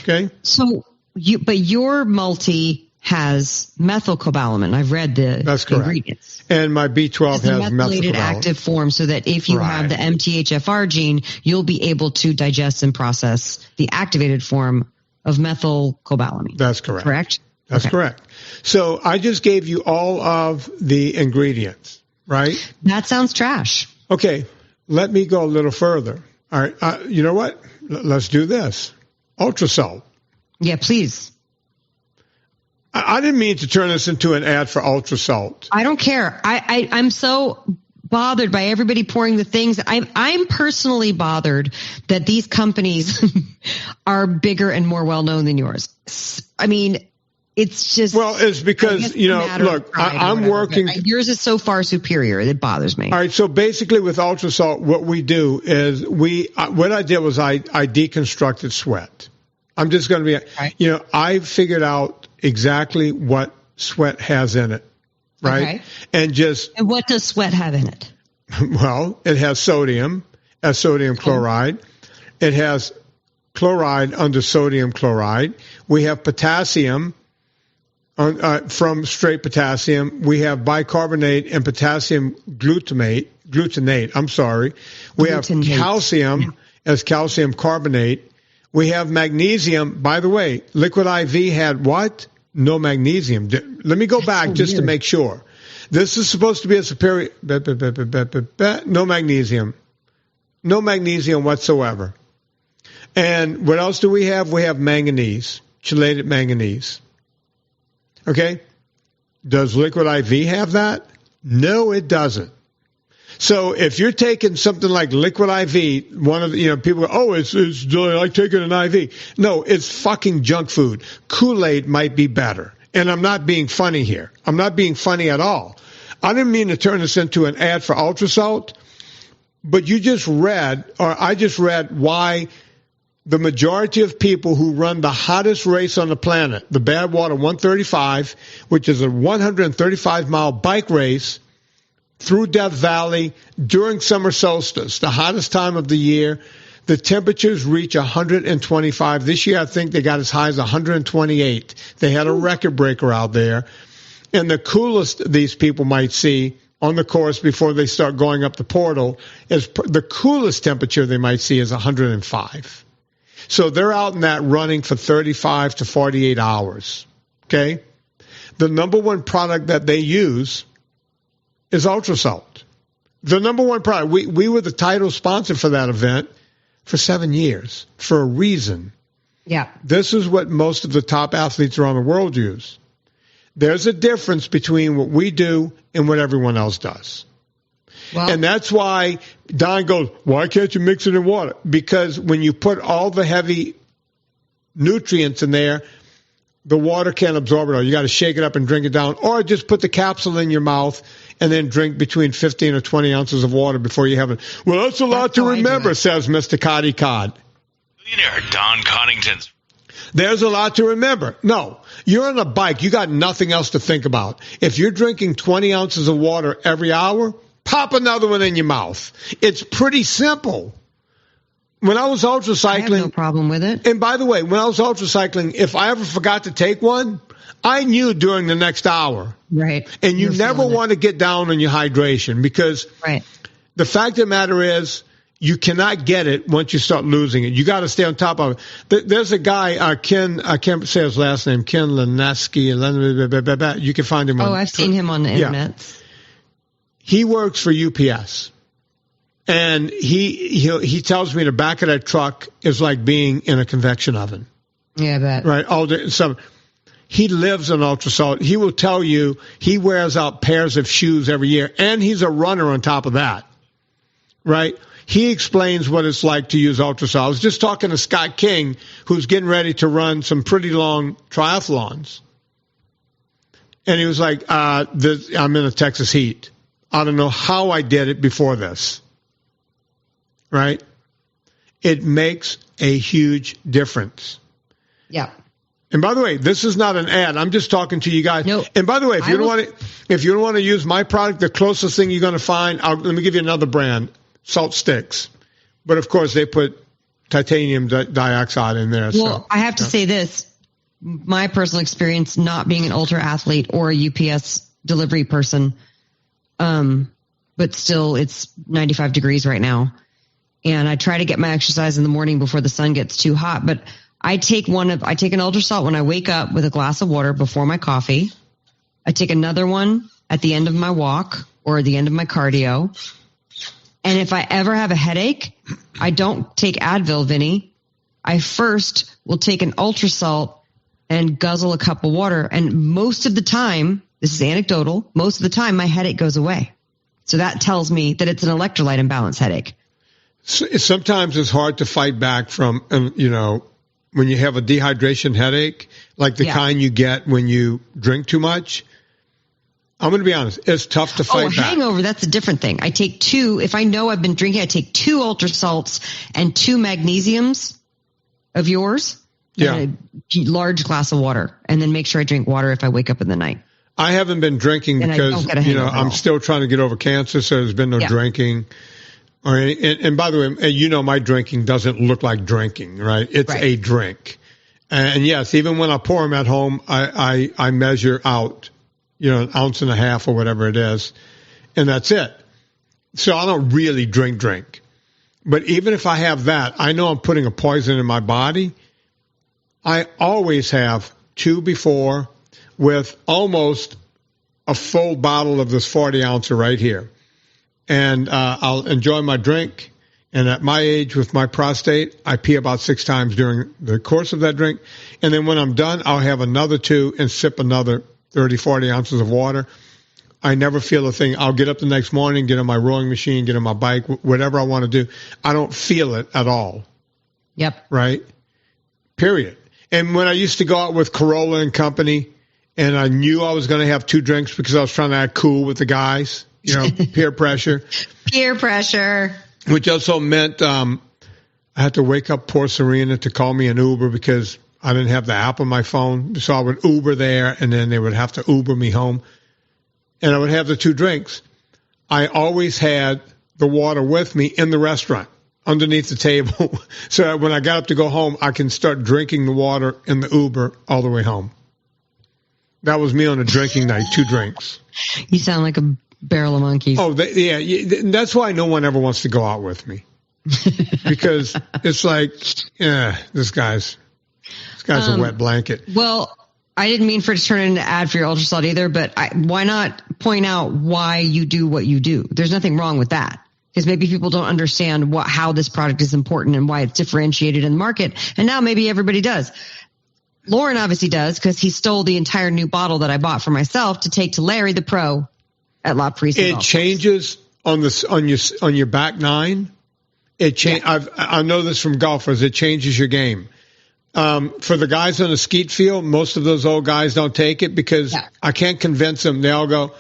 Okay? So your multi has methylcobalamin. I've read the ingredients. And my B12 has methylated methylcobalamin. Active form, so that if you have the MTHFR gene, you'll be able to digest and process the activated form of methylcobalamin. That's correct. Correct? That's correct. So I just gave you all of the ingredients, right? That sounds trash. Okay, let me go a little further. All right, you know what? Let's do this. Ultrasalt. Yeah, please. I didn't mean to turn this into an ad for Ultrasalt. I don't care. I'm so bothered by everybody pouring the things. I'm personally bothered that these companies are bigger and more well-known than yours. I mean, It's just. Well, it's because, look, I'm working. Yours is so far superior. It bothers me. All right. So basically with Ultrasalt, what we do is what I did was I deconstructed sweat. I'm just going to be, I figured out exactly what sweat has in it. Right. Okay. And what does sweat have in it? Well, it has sodium, chloride. It has chloride under sodium chloride. We have potassium from straight potassium. We have bicarbonate and potassium glutamate. I'm sorry. We have calcium as calcium carbonate. We have magnesium. By the way, Liquid IV had what? No magnesium. Let me go back just to make sure. This is supposed to be a superior. No magnesium. No magnesium whatsoever. And what else do we have? We have manganese, chelated manganese. Okay? Does Liquid IV have that? No, it doesn't. So if you're taking something like Liquid IV, one of the, people go, it's like taking an IV. No, it's fucking junk food. Kool-Aid might be better. And I'm not being funny here. I'm not being funny at all. I didn't mean to turn this into an ad for Ultrasalt, but I just read why the majority of people who run the hottest race on the planet, the Badwater 135, which is a 135-mile bike race through Death Valley during summer solstice, the hottest time of the year, the temperatures reach 125. This year, I think they got as high as 128. They had a record breaker out there. And the coolest these people might see on the course before they start going up the portal is the coolest temperature they might see is 105. So they're out in that running for 35 to 48 hours. Okay? The number one product that they use is Ultrasalt. The number one product. We were the title sponsor for that event for 7 years for a reason. Yeah. This is what most of the top athletes around the world use. There's a difference between what we do and what everyone else does. Well, and that's why Don goes, why can't you mix it in water? Because when you put all the heavy nutrients in there, the water can't absorb it all. You got to shake it up and drink it down, or just put the capsule in your mouth and then drink between 15 or 20 ounces of water before you have it. Well, that's a lot to remember, says Mr. Cotty Cod. Millionaire Don Connington's. There's a lot to remember. No, you're on a bike. You got nothing else to think about. If you're drinking 20 ounces of water every hour, pop another one in your mouth. It's pretty simple. When I was ultracycling, I have no problem with it. And by the way, when I was ultracycling, if I ever forgot to take one, I knew during the next hour. Right. And you never want to get down on your hydration because the fact of the matter is you cannot get it once you start losing it. You got to stay on top of it. There's a guy, Ken, I can't say his last name, Ken Leneski. You can find him on. Oh, I've seen him on the internet. He works for UPS. And he tells me the back of that truck is like being in a convection oven. Yeah, I bet. Right. All day. So he lives on Ultrasalt. He will tell you he wears out pairs of shoes every year, and he's a runner on top of that. Right. He explains what it's like to use Ultrasalt. I was just talking to Scott King, who's getting ready to run some pretty long triathlons. And he was like, I'm in the Texas heat. I don't know how I did it before this. Right? It makes a huge difference. Yeah. And by the way, this is not an ad. I'm just talking to you guys. No, and by the way, if you don't want to use my product, the closest thing you're going to find, let me give you another brand, Salt Sticks. But of course, they put titanium dioxide in there. Well, so, I have to say this. My personal experience not being an ultra athlete or a UPS delivery person, but still it's 95 degrees right now. And I try to get my exercise in the morning before the sun gets too hot. But I take an Ultrasalt when I wake up with a glass of water before my coffee. I take another one at the end of my walk or the end of my cardio. And if I ever have a headache, I don't take Advil, Vinny. I first will take an Ultrasalt and guzzle a cup of water. And most of the time, this is anecdotal, most of the time my headache goes away. So that tells me that it's an electrolyte imbalance headache. Sometimes it's hard to fight back from, when you have a dehydration headache, like the kind you get when you drink too much. I'm going to be honest. It's tough to fight back. Hangover, that's a different thing. I take 2. If I know I've been drinking, I take 2 ultra salts and 2 magnesiums of yours. Yeah. And a large glass of water, and then make sure I drink water if I wake up in the night. I haven't been drinking because, I'm still trying to get over cancer, so there's been no drinking. And by the way, my drinking doesn't look like drinking, right? It's a drink. And yes, even when I pour them at home, I measure out, an ounce and a half or whatever it is, and that's it. So I don't really drink. But even if I have that, I know I'm putting a poison in my body. I always have 2 before with almost a full bottle of this 40-ouncer right here. And I'll enjoy my drink. And at my age with my prostate, I pee about 6 times during the course of that drink. And then when I'm done, I'll have another 2 and sip another 30, 40 ounces of water. I never feel a thing. I'll get up the next morning, get on my rowing machine, get on my bike, whatever I want to do. I don't feel it at all. Yep. Right? Period. And when I used to go out with Corolla and company, and I knew I was going to have 2 drinks because I was trying to act cool with the guys, peer pressure. Peer pressure. Which also meant I had to wake up poor Serena to call me an Uber because I didn't have the app on my phone. So I would Uber there, and then they would have to Uber me home. And I would have the 2 drinks. I always had the water with me in the restaurant, underneath the table. So that when I got up to go home, I can start drinking the water in the Uber all the way home. That was me on a drinking night, 2 drinks. You sound like a barrel of monkeys. Oh, that's why no one ever wants to go out with me. Because it's like, this guy's a wet blanket. Well, I didn't mean for it to turn into an ad for your ultrasound either, but why not point out why you do what you do? There's nothing wrong with that. Because maybe people don't understand how this product is important and why it's differentiated in the market. And now maybe everybody does. Lauren obviously does because he stole the entire new bottle that I bought for myself to take to Larry the pro at La Prisa. It changes on your back 9. I know this from golfers. It changes your game. For the guys on the skeet field, most of those old guys don't take it because I can't convince them. They all go,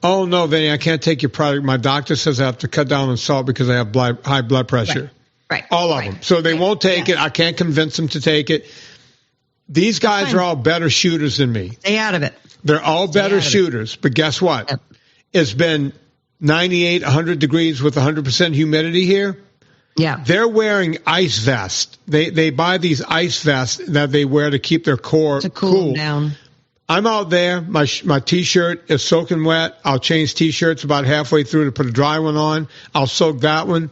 "Oh no, Vinny, I can't take your product. My doctor says I have to cut down on salt because I have high blood pressure." Right. All of them. So they won't take it. I can't convince them to take it. These guys are all better shooters than me. Stay out of it. They're all better shooters. But guess what? Yep. It's been 98, 100 degrees with 100% humidity here. Yeah. They're wearing ice vests. They buy these ice vests that they wear to keep their core to cool down. I'm out there. My T-shirt is soaking wet. I'll change T-shirts about halfway through to put a dry one on. I'll soak that one.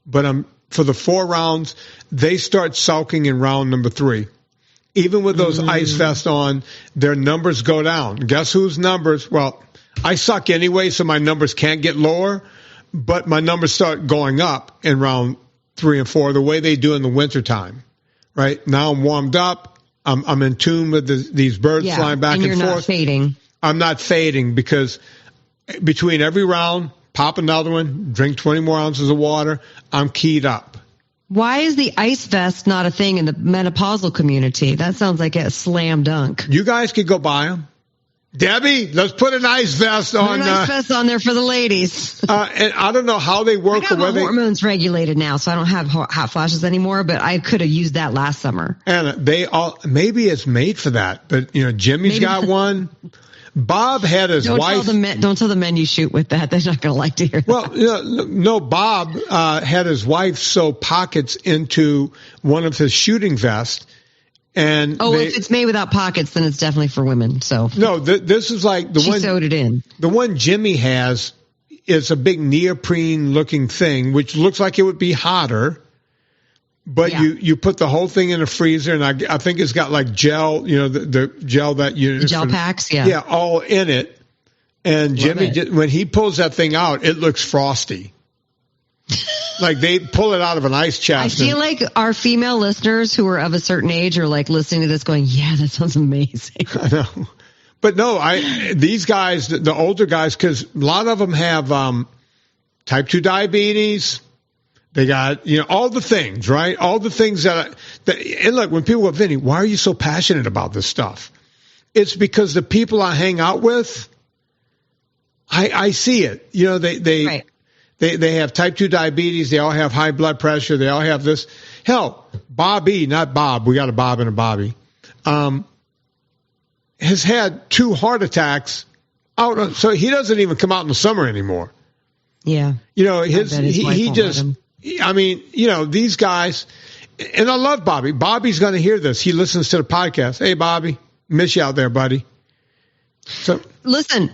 But for the 4 rounds, they start sulking in round number 3. Even with those ice vests on, their numbers go down. Guess whose numbers? Well, I suck anyway, so my numbers can't get lower. But my numbers start going up in round 3 and 4, the way they do in the wintertime. Right? Now I'm warmed up. I'm in tune with these birds flying back and forth. You're not fading. I'm not fading because between every round, pop another one, drink 20 more ounces of water, I'm keyed up. Why is the ice vest not a thing in the menopausal community? That sounds like a slam dunk. You guys could go buy them. Debbie, let's put an ice vest on. Put an ice vest on there for the ladies. And I don't know how they work. I got my hormones regulated now, so I don't have hot flashes anymore, but I could have used that last summer. And maybe it's made for that, but Jimmy's got one. Bob had his wife. Don't tell the men you shoot with that. They're not going to like to hear that. Well, no, Bob had his wife sew pockets into one of his shooting vests. And if it's made without pockets, then it's definitely for women. So no, this is like the one. She sewed it in. The one Jimmy has is a big neoprene-looking thing, which looks like it would be hotter. But you put the whole thing in a freezer, and I think it's got like gel, the gel that you... Gel packs, yeah. Yeah, all in it. And Jimmy, when he pulls that thing out, it looks frosty. Like they pull it out of an ice chest. I feel like our female listeners who are of a certain age are like listening to this going, yeah, that sounds amazing. I know. But no, these guys, the older guys, because a lot of them have type 2 diabetes. They got, all the things, right? All the things and look, when people go, Vinny, why are you so passionate about this stuff? It's because the people I hang out with, I see it. They have type 2 diabetes. They all have high blood pressure. They all have this. Hell, Bobby, not Bob. We got a Bob and a Bobby. Has had 2 heart attacks out. So he doesn't even come out in the summer anymore. Yeah. He just, these guys, and I love Bobby. Bobby's going to hear this. He listens to the podcast. Hey, Bobby, miss you out there, buddy. So listen,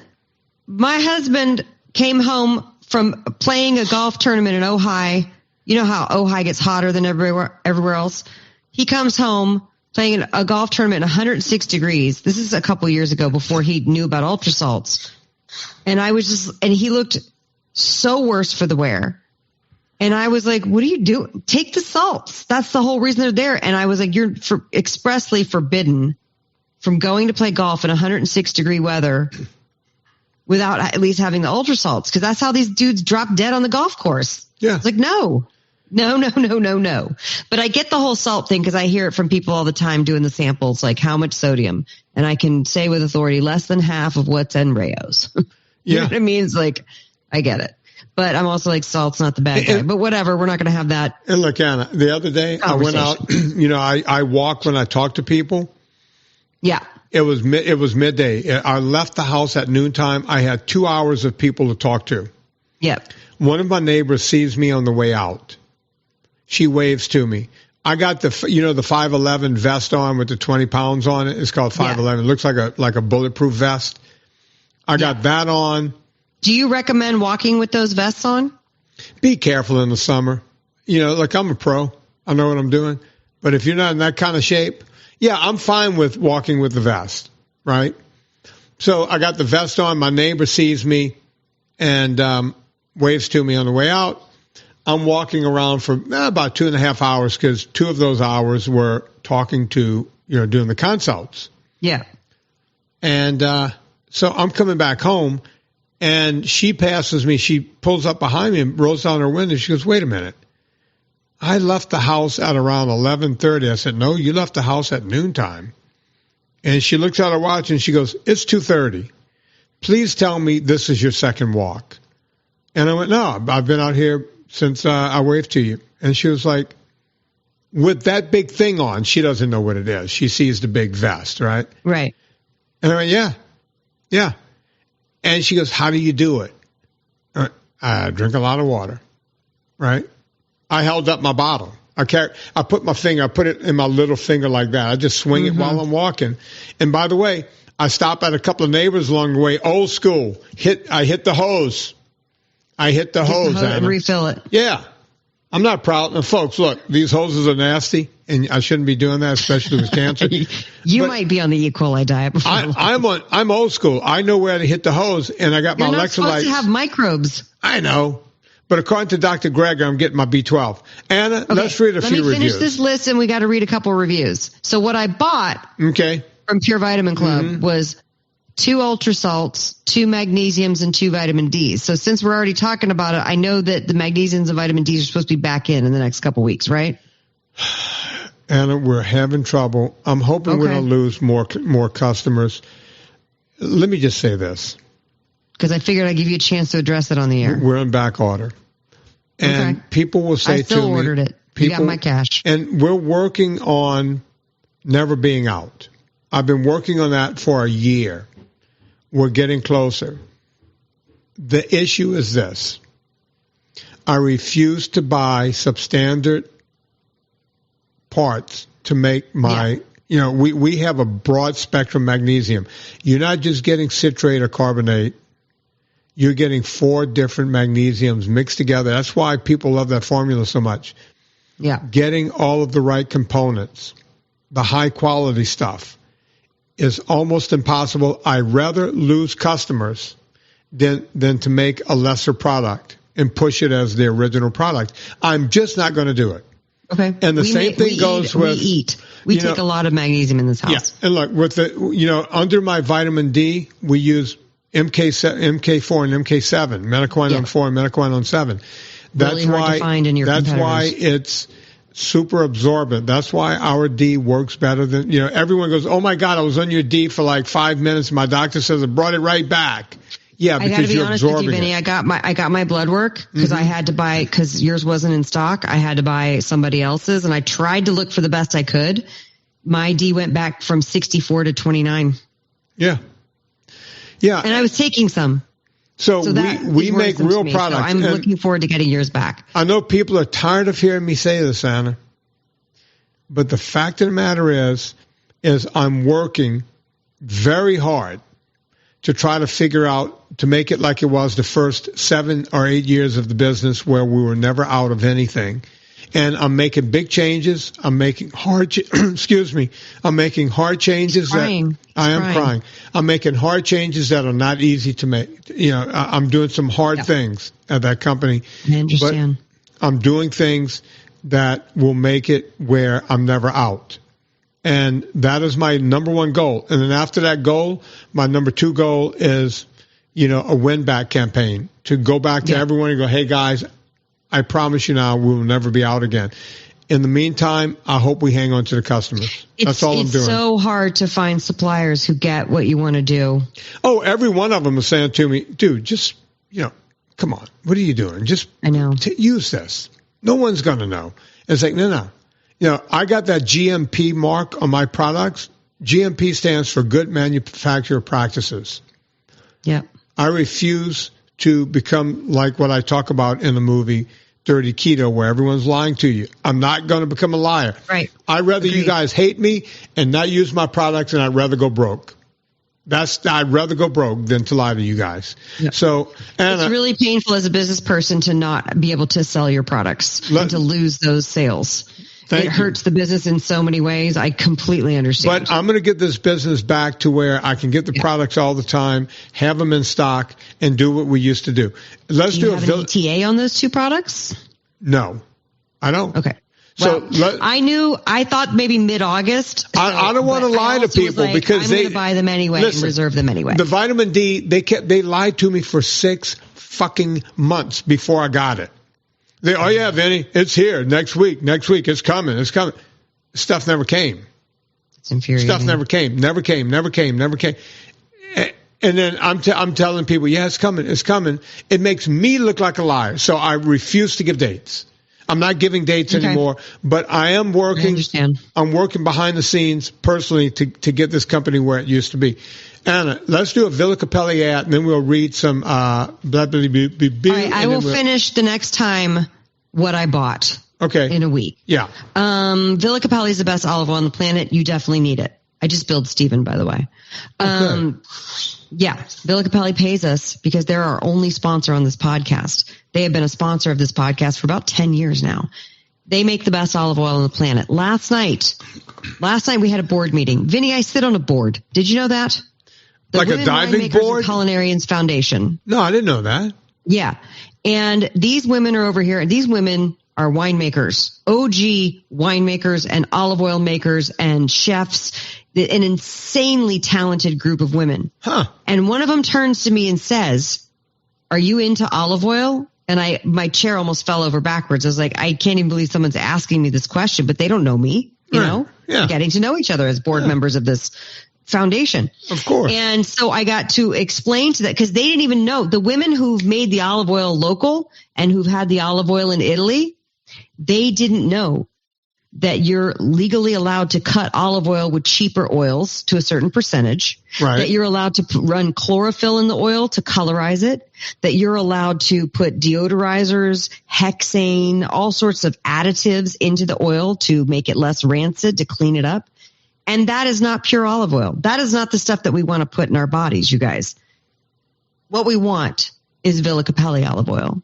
my husband came home from playing a golf tournament in Ojai. You know how Ojai gets hotter than everywhere else? He comes home playing a golf tournament at 106 degrees. This is a couple years ago before he knew about ultra salts. And he looked so worse for the wear. And I was like, what are you doing? Take the salts. That's the whole reason they're there. And I was like, you're expressly forbidden from going to play golf in 106 degree weather without at least having the ultra salts. Cause that's how these dudes drop dead on the golf course. Yeah. It's like, no. But I get the whole salt thing because I hear it from people all the time doing the samples, like how much sodium. And I can say with authority, less than half of what's in Rayo's. You know what I mean? It's like, I get it. But I'm also like, salt's not the bad guy. But whatever, we're not going to have that. And look, Anna, the other day I went out, I walk when I talk to people. Yeah. It was midday. I left the house at noontime. I had 2 hours of people to talk to. Yep. One of my neighbors sees me on the way out. She waves to me. I got the 511 vest on with the 20 pounds on it. It's called 511. It looks like a bulletproof vest. I got that on. Do you recommend walking with those vests on? Be careful in the summer. I'm a pro. I know what I'm doing. But if you're not in that kind of shape, I'm fine with walking with the vest, right? So I got the vest on. My neighbor sees me and waves to me on the way out. I'm walking around for about 2.5 hours because 2 of those hours were talking to, doing the consults. Yeah. And so I'm coming back home, and she passes me. She pulls up behind me and rolls down her window. She goes, wait a minute. I left the house at around 11:30. I said, no, you left the house at noontime. And she looks at her watch and she goes, it's 2:30. Please tell me this is your second walk. And I went, no, I've been out here since I waved to you. And she was like, with that big thing on, she doesn't know what it is. She sees the big vest, right? Right. And I went, yeah. And she goes, how do you do it? I drink a lot of water, right? I held up my bottle. I put it in my little finger like that. I just swing it while I'm walking. And by the way, I stop at a couple of neighbors along the way, old school. I hit the hose. Anna. And refill it. Yeah. I'm not proud. And folks, look, these hoses are nasty, and I shouldn't be doing that, especially with cancer. You might be on the E. coli diet before. I'm old school. I know where to hit the hose, and I got my electrolytes. You're not supposed to have microbes. I know. But according to Dr. Greg, I'm getting my B12. Anna, let's read a few reviews. Let me finish this list, and we got to read a couple reviews. So what I bought from Pure Vitamin Club was 2 ultra salts, 2 magnesiums, and 2 vitamin Ds. So since we're already talking about it, I know that the magnesiums and vitamin Ds are supposed to be back in the next couple weeks, right? Anna, we're having trouble. I'm hoping we're going to lose more customers. Let me just say this. Because I figured I'd give you a chance to address it on the air. We're in back order. And people will say to me. I still ordered it. You got my cash. And we're working on never being out. I've been working on that for a year. We're getting closer. The issue is this. I refuse to buy substandard parts to make my, we have a broad spectrum magnesium. You're not just getting citrate or carbonate. You're getting 4 different magnesiums mixed together. That's why people love that formula so much. Yeah. Getting all of the right components, the high quality stuff, is almost impossible. I'd rather lose customers than to make a lesser product and push it as the original product. I'm just not going to do it. Okay. And the same thing goes with. We take a lot of magnesium in this house. Yeah. And look, with the, under my vitamin D, we use MK4 and MK7, Metaquinone 4 and Metaquinone 7. really hard to find in your That's competitors. why it's super absorbent. That's why our D works better than, everyone goes, oh my God, I was on your D for like 5 minutes. My doctor says I brought it right back. Yeah, I got to be honest with you, Vinny. I got my blood work because I had to buy, because yours wasn't in stock. I had to buy somebody else's, and I tried to look for the best I could. My D went back from 64 to 29. Yeah. Yeah. And I was taking some. So we make real products. So I'm looking forward to getting yours back. I know people are tired of hearing me say this, Anna, but the fact of the matter is I'm working very hard to try to figure out, to make it like it was the first 7 or 8 years of the business where we were never out of anything. And I'm making big changes. I'm making hard, I'm making hard changes. I am crying. I'm making hard changes that are not easy to make. I'm doing some hard things at that company. I understand. But I'm doing things that will make it where I'm never out. And that is my number one goal. And then after that goal, my number 2 goal is, a win back campaign, to go back to everyone and go, hey guys, I promise you now, we will never be out again. In the meantime, I hope we hang on to the customers. That's all I'm doing. It's so hard to find suppliers who get what you want to do. Oh, every one of them is saying to me, dude, just, come on. What are you doing? Just use this. No one's going to know. It's like, no. I got that GMP mark on my products. GMP stands for Good Manufacturer Practices. Yeah. I refuse to become like what I talk about in the movie Dirty Keto, where everyone's lying to you. I'm not going to become a liar. Right. I'd rather you guys hate me and not use my products, and I'd rather go broke. I'd rather go broke than to lie to you guys. Yep. So, Anna, it's really painful as a business person to not be able to sell your products and to lose those sales. It hurts the business in so many ways. I completely understand. But I'm going to get this business back to where I can get the products all the time, have them in stock, and do what we used to do. Do you have an ETA on those 2 products? No, I don't. Okay. Well, I thought maybe mid-August. I don't want to lie to people because I'm going to buy them anyway and reserve them anyway. The vitamin D, they lied to me for 6 fucking months before I got it. Vinny, it's here next week. It's coming. Stuff never came. It's infuriating. Stuff never came. And then I'm telling people, it's coming. It makes me look like a liar. So I refuse to give dates. I'm not giving dates anymore, but I am working. I understand. I'm working behind the scenes personally to get this company where it used to be. Anna, let's do a Villa Capelli ad, and then we'll read some All right, I will finish the next time what I bought. Okay. In a week. Yeah. Villa Capelli is the best olive oil on the planet. You definitely need it. I just billed Steven, by the way. Okay. Yeah. Villa Capelli pays us because they're our only sponsor on this podcast. They have been a sponsor of this podcast for about 10 years now. They make the best olive oil on the planet. Last night we had a board meeting. Vinny, I sit on a board. Did you know that? The like Women a diving Winemakers board? And Culinarians Foundation. No, I didn't know that. Yeah. And these women are over here. These women are winemakers, OG winemakers and olive oil makers and chefs, an insanely talented group of women. Huh. And one of them turns to me and says, "Are you into olive oil?" And my chair almost fell over backwards. I was like, I can't even believe someone's asking me this question, but they don't know me, you know, getting to know each other as board members of this foundation. Of course. And so I got to explain to that because they didn't even know. The women who've made the olive oil local and who've had the olive oil in Italy, they didn't know that you're legally allowed to cut olive oil with cheaper oils to a certain percentage, right. That you're allowed to run chlorophyll in the oil to colorize it, that you're allowed to put deodorizers, hexane, all sorts of additives into the oil to make it less rancid, to clean it up. And that is not pure olive oil. That is not the stuff that we want to put in our bodies, you guys. What we want is Villa Capelli olive oil.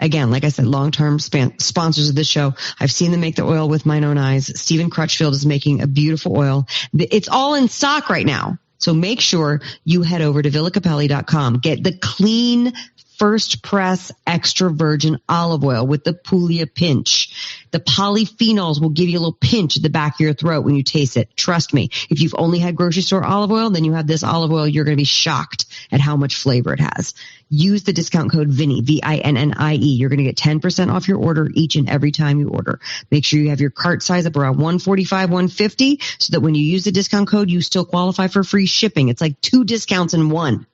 Again, like I said, long-term sponsors of this show. I've seen them make the oil with my own eyes. Stephen Crutchfield is making a beautiful oil. It's all in stock right now. So make sure you head over to villacapelli.com. Get the clean, first press extra virgin olive oil with the Puglia pinch. The polyphenols will give you a little pinch at the back of your throat when you taste it. Trust me, if you've only had grocery store olive oil, then you have this olive oil, you're going to be shocked at how much flavor it has. Use the discount code VINNIE, VINNIE. You're going to get 10% off your order each and every time you order. Make sure you have your cart size up around $145, $150, so that when you use the discount code, you still qualify for free shipping. It's like 2 discounts in one.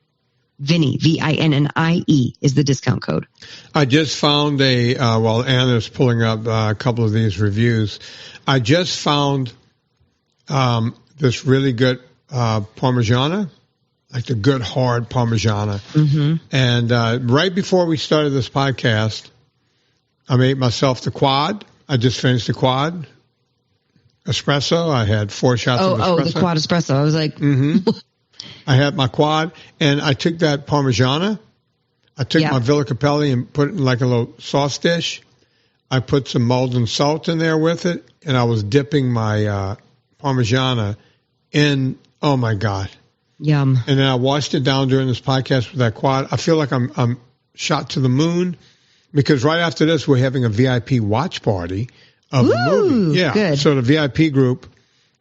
VINNIE, VINNIE is the discount code. I just found while Anna's pulling up a couple of these reviews, I just found this really good Parmigiana, like the good hard Parmigiana. Mm-hmm. And right before we started this podcast, I made myself the quad. I just finished the quad espresso. I had 4 shots of espresso. Oh, the quad espresso. I was like... Mm-hmm. I had my quad, and I took that Parmigiana. I took my Villa Capelli and put it in like a little sauce dish. I put some Maldon salt in there with it, and I was dipping my Parmigiana in, oh, my God. Yum. And then I washed it down during this podcast with that quad. I feel like I'm shot to the moon, because right after this, we're having a VIP watch party of the movie. Yeah, good. So the VIP group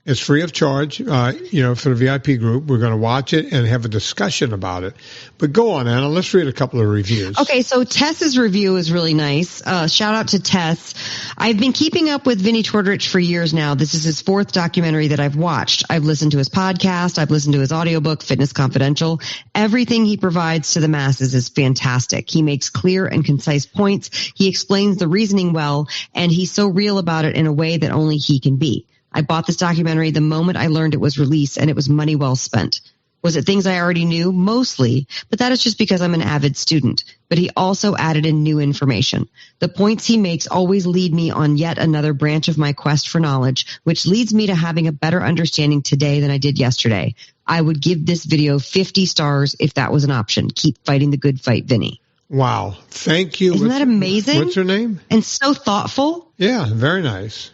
is free of charge, for the VIP group. We're going to watch it and have a discussion about it. But go on, Anna. Let's read a couple of reviews. Okay, so Tess's review is really nice. Shout out to Tess. I've been keeping up with Vinnie Tortorich for years now. This is his 4th documentary that I've watched. I've listened to his podcast. I've listened to his audiobook, Fitness Confidential. Everything he provides to the masses is fantastic. He makes clear and concise points. He explains the reasoning well, and he's so real about it in a way that only he can be. I bought this documentary the moment I learned it was released, and it was money well spent. Was it things I already knew? Mostly, but that is just because I'm an avid student. But he also added in new information. The points he makes always lead me on yet another branch of my quest for knowledge, which leads me to having a better understanding today than I did yesterday. I would give this video 50 stars if that was an option. Keep fighting the good fight, Vinnie. Wow. Thank you. Isn't that amazing? What's her name? And so thoughtful. Yeah, very nice.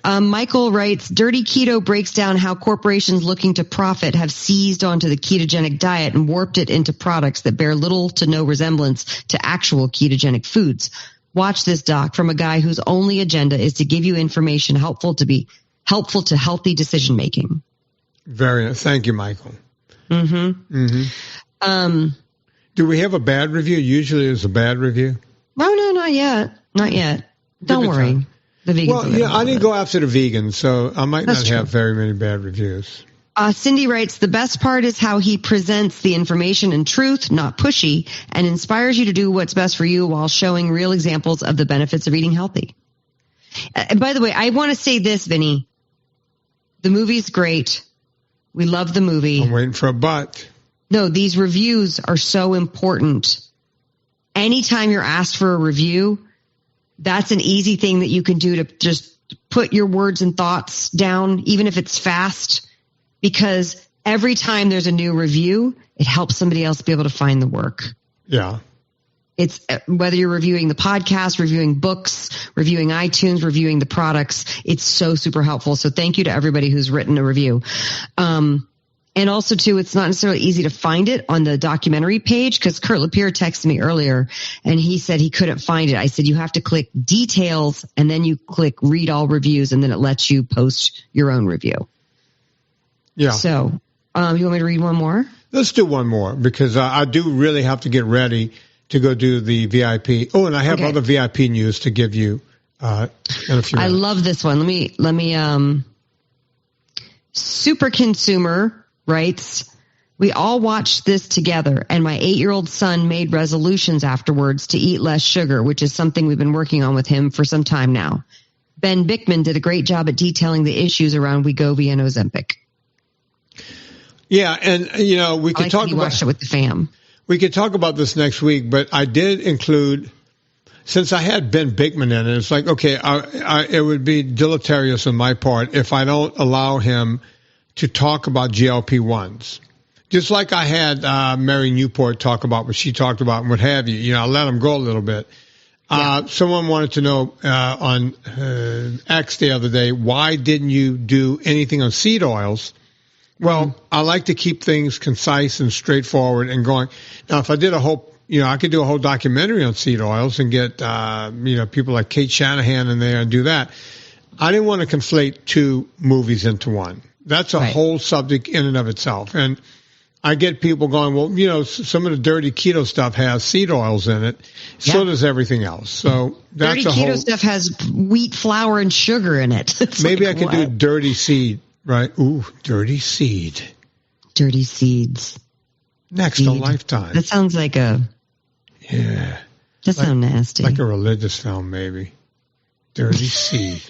Michael writes, Dirty Keto breaks down how corporations looking to profit have seized onto the ketogenic diet and warped it into products that bear little to no resemblance to actual ketogenic foods. Watch this doc from a guy whose only agenda is to give you information helpful to healthy decision making. Very nice. Thank you, Michael. Mm-hmm. Mm-hmm. Do we have a bad review? Usually it's a bad review. Oh, no, not yet. Not yet. Don't worry. Time. The vegans. Well, yeah, I didn't go after the vegans, so I might not have very many bad reviews. Cindy writes, the best part is how he presents the information in truth, not pushy, and inspires you to do what's best for you while showing real examples of the benefits of eating healthy. By the way, I want to say this, Vinny. The movie's great. We love the movie. I'm waiting for a but. No, these reviews are so important. Anytime you're asked for a review, that's an easy thing that you can do to just put your words and thoughts down, even if it's fast, because every time there's a new review, it helps somebody else be able to find the work. Yeah. It's whether you're reviewing the podcast, reviewing books, reviewing iTunes, reviewing the products. It's so super helpful. So thank you to everybody who's written a review. And also, too, it's not necessarily easy to find it on the documentary page because Kurt Lapierre texted me earlier and he said he couldn't find it. I said, you have to click details and then you click read all reviews and then it lets you post your own review. Yeah. So you want me to read one more? Let's do one more because I do really have to get ready to go do the VIP. Oh, and I have other VIP news to give you in a few minutes. I love this one. Let me Super Consumer writes, we all watched this together, and my 8-year-old son made resolutions afterwards to eat less sugar, which is something we've been working on with him for some time now. Ben Bickman did a great job at detailing the issues around Wegovy and Ozempic. Yeah, and, we could talk about watched it with the fam. We could talk about this next week, but I did include, since I had Ben Bickman in it, it's like, okay, it would be deleterious on my part if I don't allow him to talk about GLP-1s. Just like I had Mary Newport talk about what she talked about and what have you. I let him go a little bit. Yeah. Someone wanted to know on X the other day, why didn't you do anything on seed oils? Well, I like to keep things concise and straightforward and going. Now, if I did a whole I could do a whole documentary on seed oils and get, people like Kate Shanahan in there and do that. I didn't want to conflate two movies into one. That's a whole subject in and of itself. And I get people going, well, some of the dirty keto stuff has seed oils in it. Yeah. So does everything else. So that's dirty keto stuff has wheat, flour, and sugar in it. Maybe I could do dirty seed, right? Ooh, dirty seed. Dirty seeds. Next on Lifetime. That sounds like a... Yeah. That sounds nasty. Like a religious film, maybe. Dirty seed.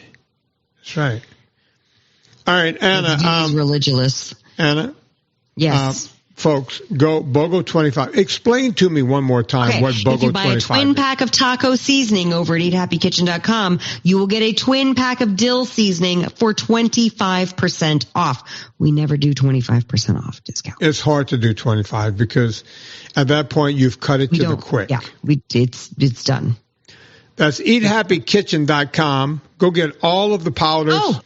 That's right. All right, Anna. Religious. Anna. Yes. Folks, go BOGO25. Explain to me one more time what BOGO25 is. If you buy a twin pack of taco seasoning over at eathappykitchen.com, you will get a twin pack of dill seasoning for 25% off. We never do 25% off discount. It's hard to do 25 because at that point you've cut it to the quick. Yeah, it's done. That's eathappykitchen.com. Go get all of the powders. Oh,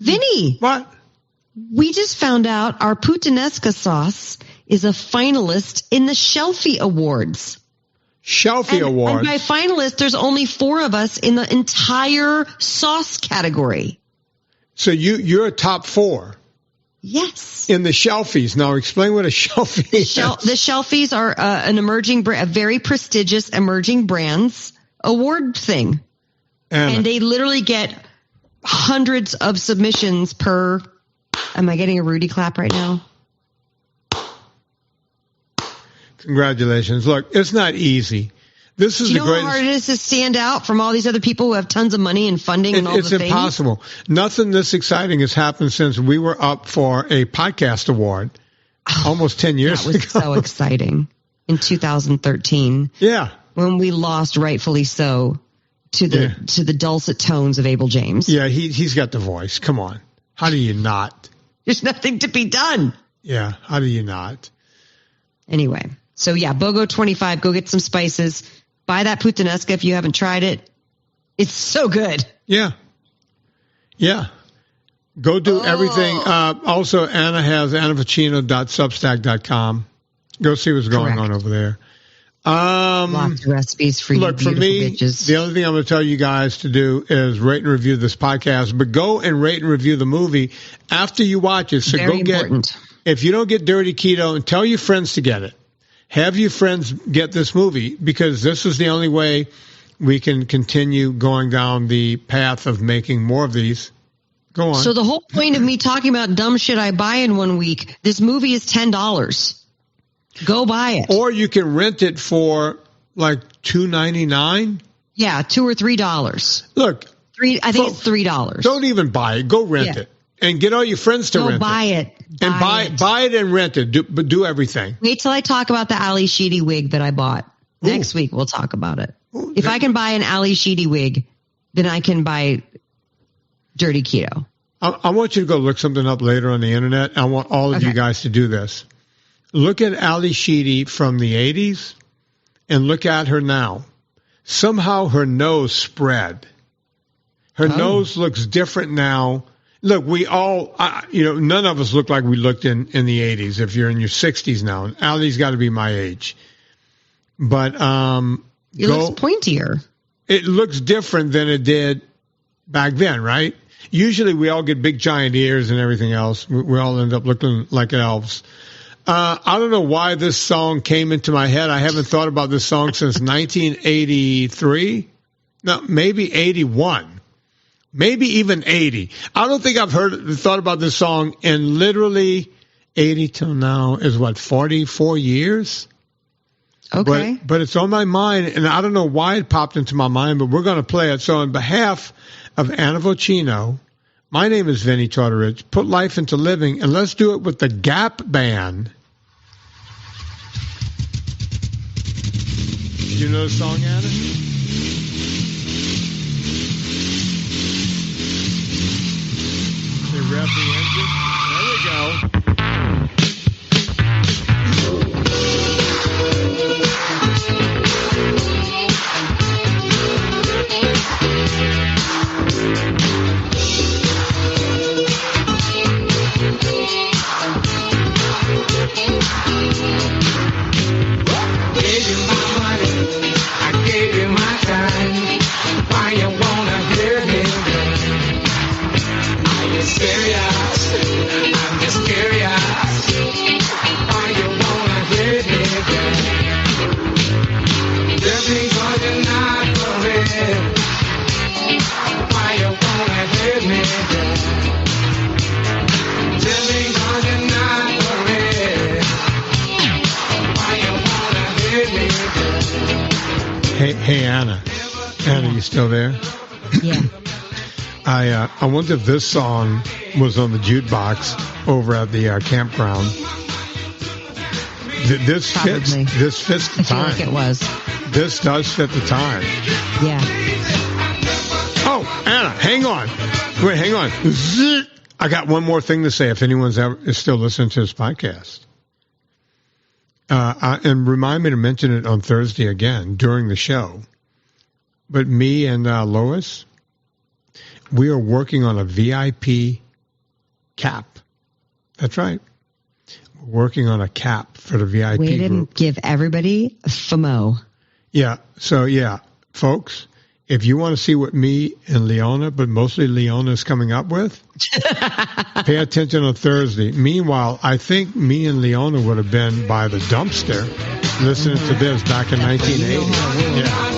Vinny. What? We just found out our puttanesca sauce is a finalist in the Shelfie Awards. Shelfie Awards. And by finalist, there's only 4 of us in the entire sauce category. So you're a top 4. Yes. In the Shelfies. Now explain what a Shelfie is. The Shelfies are an emerging brand, a very prestigious emerging brands award thing. And they literally get hundreds of submissions per... Am I getting a Rudy clap right now? Congratulations. Look, it's not easy. This is the greatest. Do you know how hard it is to stand out from all these other people who have tons of money and funding and all the things? It's impossible. Nothing this exciting has happened since we were up for a podcast award almost 10 years ago. That was so exciting. In 2013. Yeah. When we lost, rightfully so, to the dulcet tones of Abel James. Yeah, he's got the voice. Come on. How do you not? There's nothing to be done. Yeah, how do you not? Anyway, so yeah, BOGO25, go get some spices. Buy that puttanesca if you haven't tried it. It's so good. Yeah. Yeah. Go do everything. Also, Anna has annavicino.substack.com. Go see what's going on over there. Lots of recipes for you. Look, for me, bitches. The only thing I'm going to tell you guys to do is rate and review this podcast, but go and rate and review the movie after you watch it. So Very important. If you don't get Dirty Keto, and tell your friends to get it. Have your friends get this movie because this is the only way we can continue going down the path of making more of these. Go on. So the whole point of me talking about dumb shit I buy in 1 week, this movie is $10. Go buy it. Or you can rent it for like $2.99. Yeah, $2 or $3. Look, I think it's $3. Don't even buy it. Go rent it, and get all your friends to rent it. Go buy it. And buy it and rent it. Do everything. Wait till I talk about the Ali Sheedy wig that I bought. Next week we'll talk about it. If I can buy an Ali Sheedy wig, then I can buy Dirty Keto. I want you to go look something up later on the internet. I want all of you guys to do this. Look at Ali Sheedy from the 80s and look at her now. Somehow her nose spread. Her nose looks different now. Look, we all, none of us look like we looked in the 80s if you're in your 60s now. Ali's got to be my age. But it looks pointier. It looks different than it did back then, right? Usually we all get big giant ears and everything else. We all end up looking like elves. I don't know why this song came into my head. I haven't thought about this song since 1983. No, maybe 81. Maybe even 80. I don't think I've thought about this song in literally 80 till now is 44 years? Okay. But it's on my mind, and I don't know why it popped into my mind, but we're going to play it. So on behalf of Anna Vocino, my name is Vinny Tortorich. Put life into living, and let's do it with the Gap Band. You know the song, Anna? They rev the engine. There we go. Hey, Anna. Anna, you still there? Yeah. I wonder if this song was on the jukebox over at the campground. This fits the time. I feel like it was. This does fit the time. Yeah. Oh, Anna, hang on. Wait, hang on. I got one more thing to say if anyone's is still listening to this podcast. And remind me to mention it on Thursday again during the show. But me and Lois, we are working on a VIP cap. That's right. We're working on a cap for the VIP Way to group. give everybody FOMO. Yeah. So, yeah, folks, if you want to see what me and Leona, but mostly Leona, is coming up with, pay attention on Thursday. Meanwhile, I think me and Leona would have been by the dumpster listening to this back in 1980. Yeah.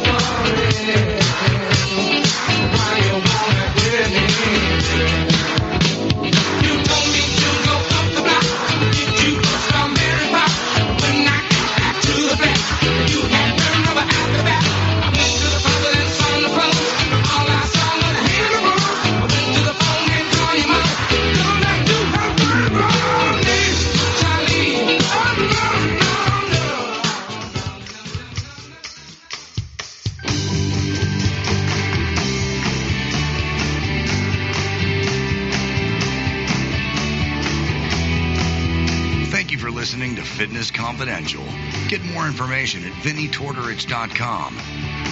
Listening to Fitness Confidential. Get more information at VinnyTortorich.com.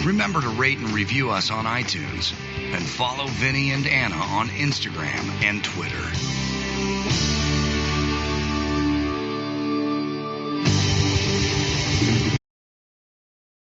Remember to rate and review us on iTunes and follow Vinny and Anna on Instagram and Twitter.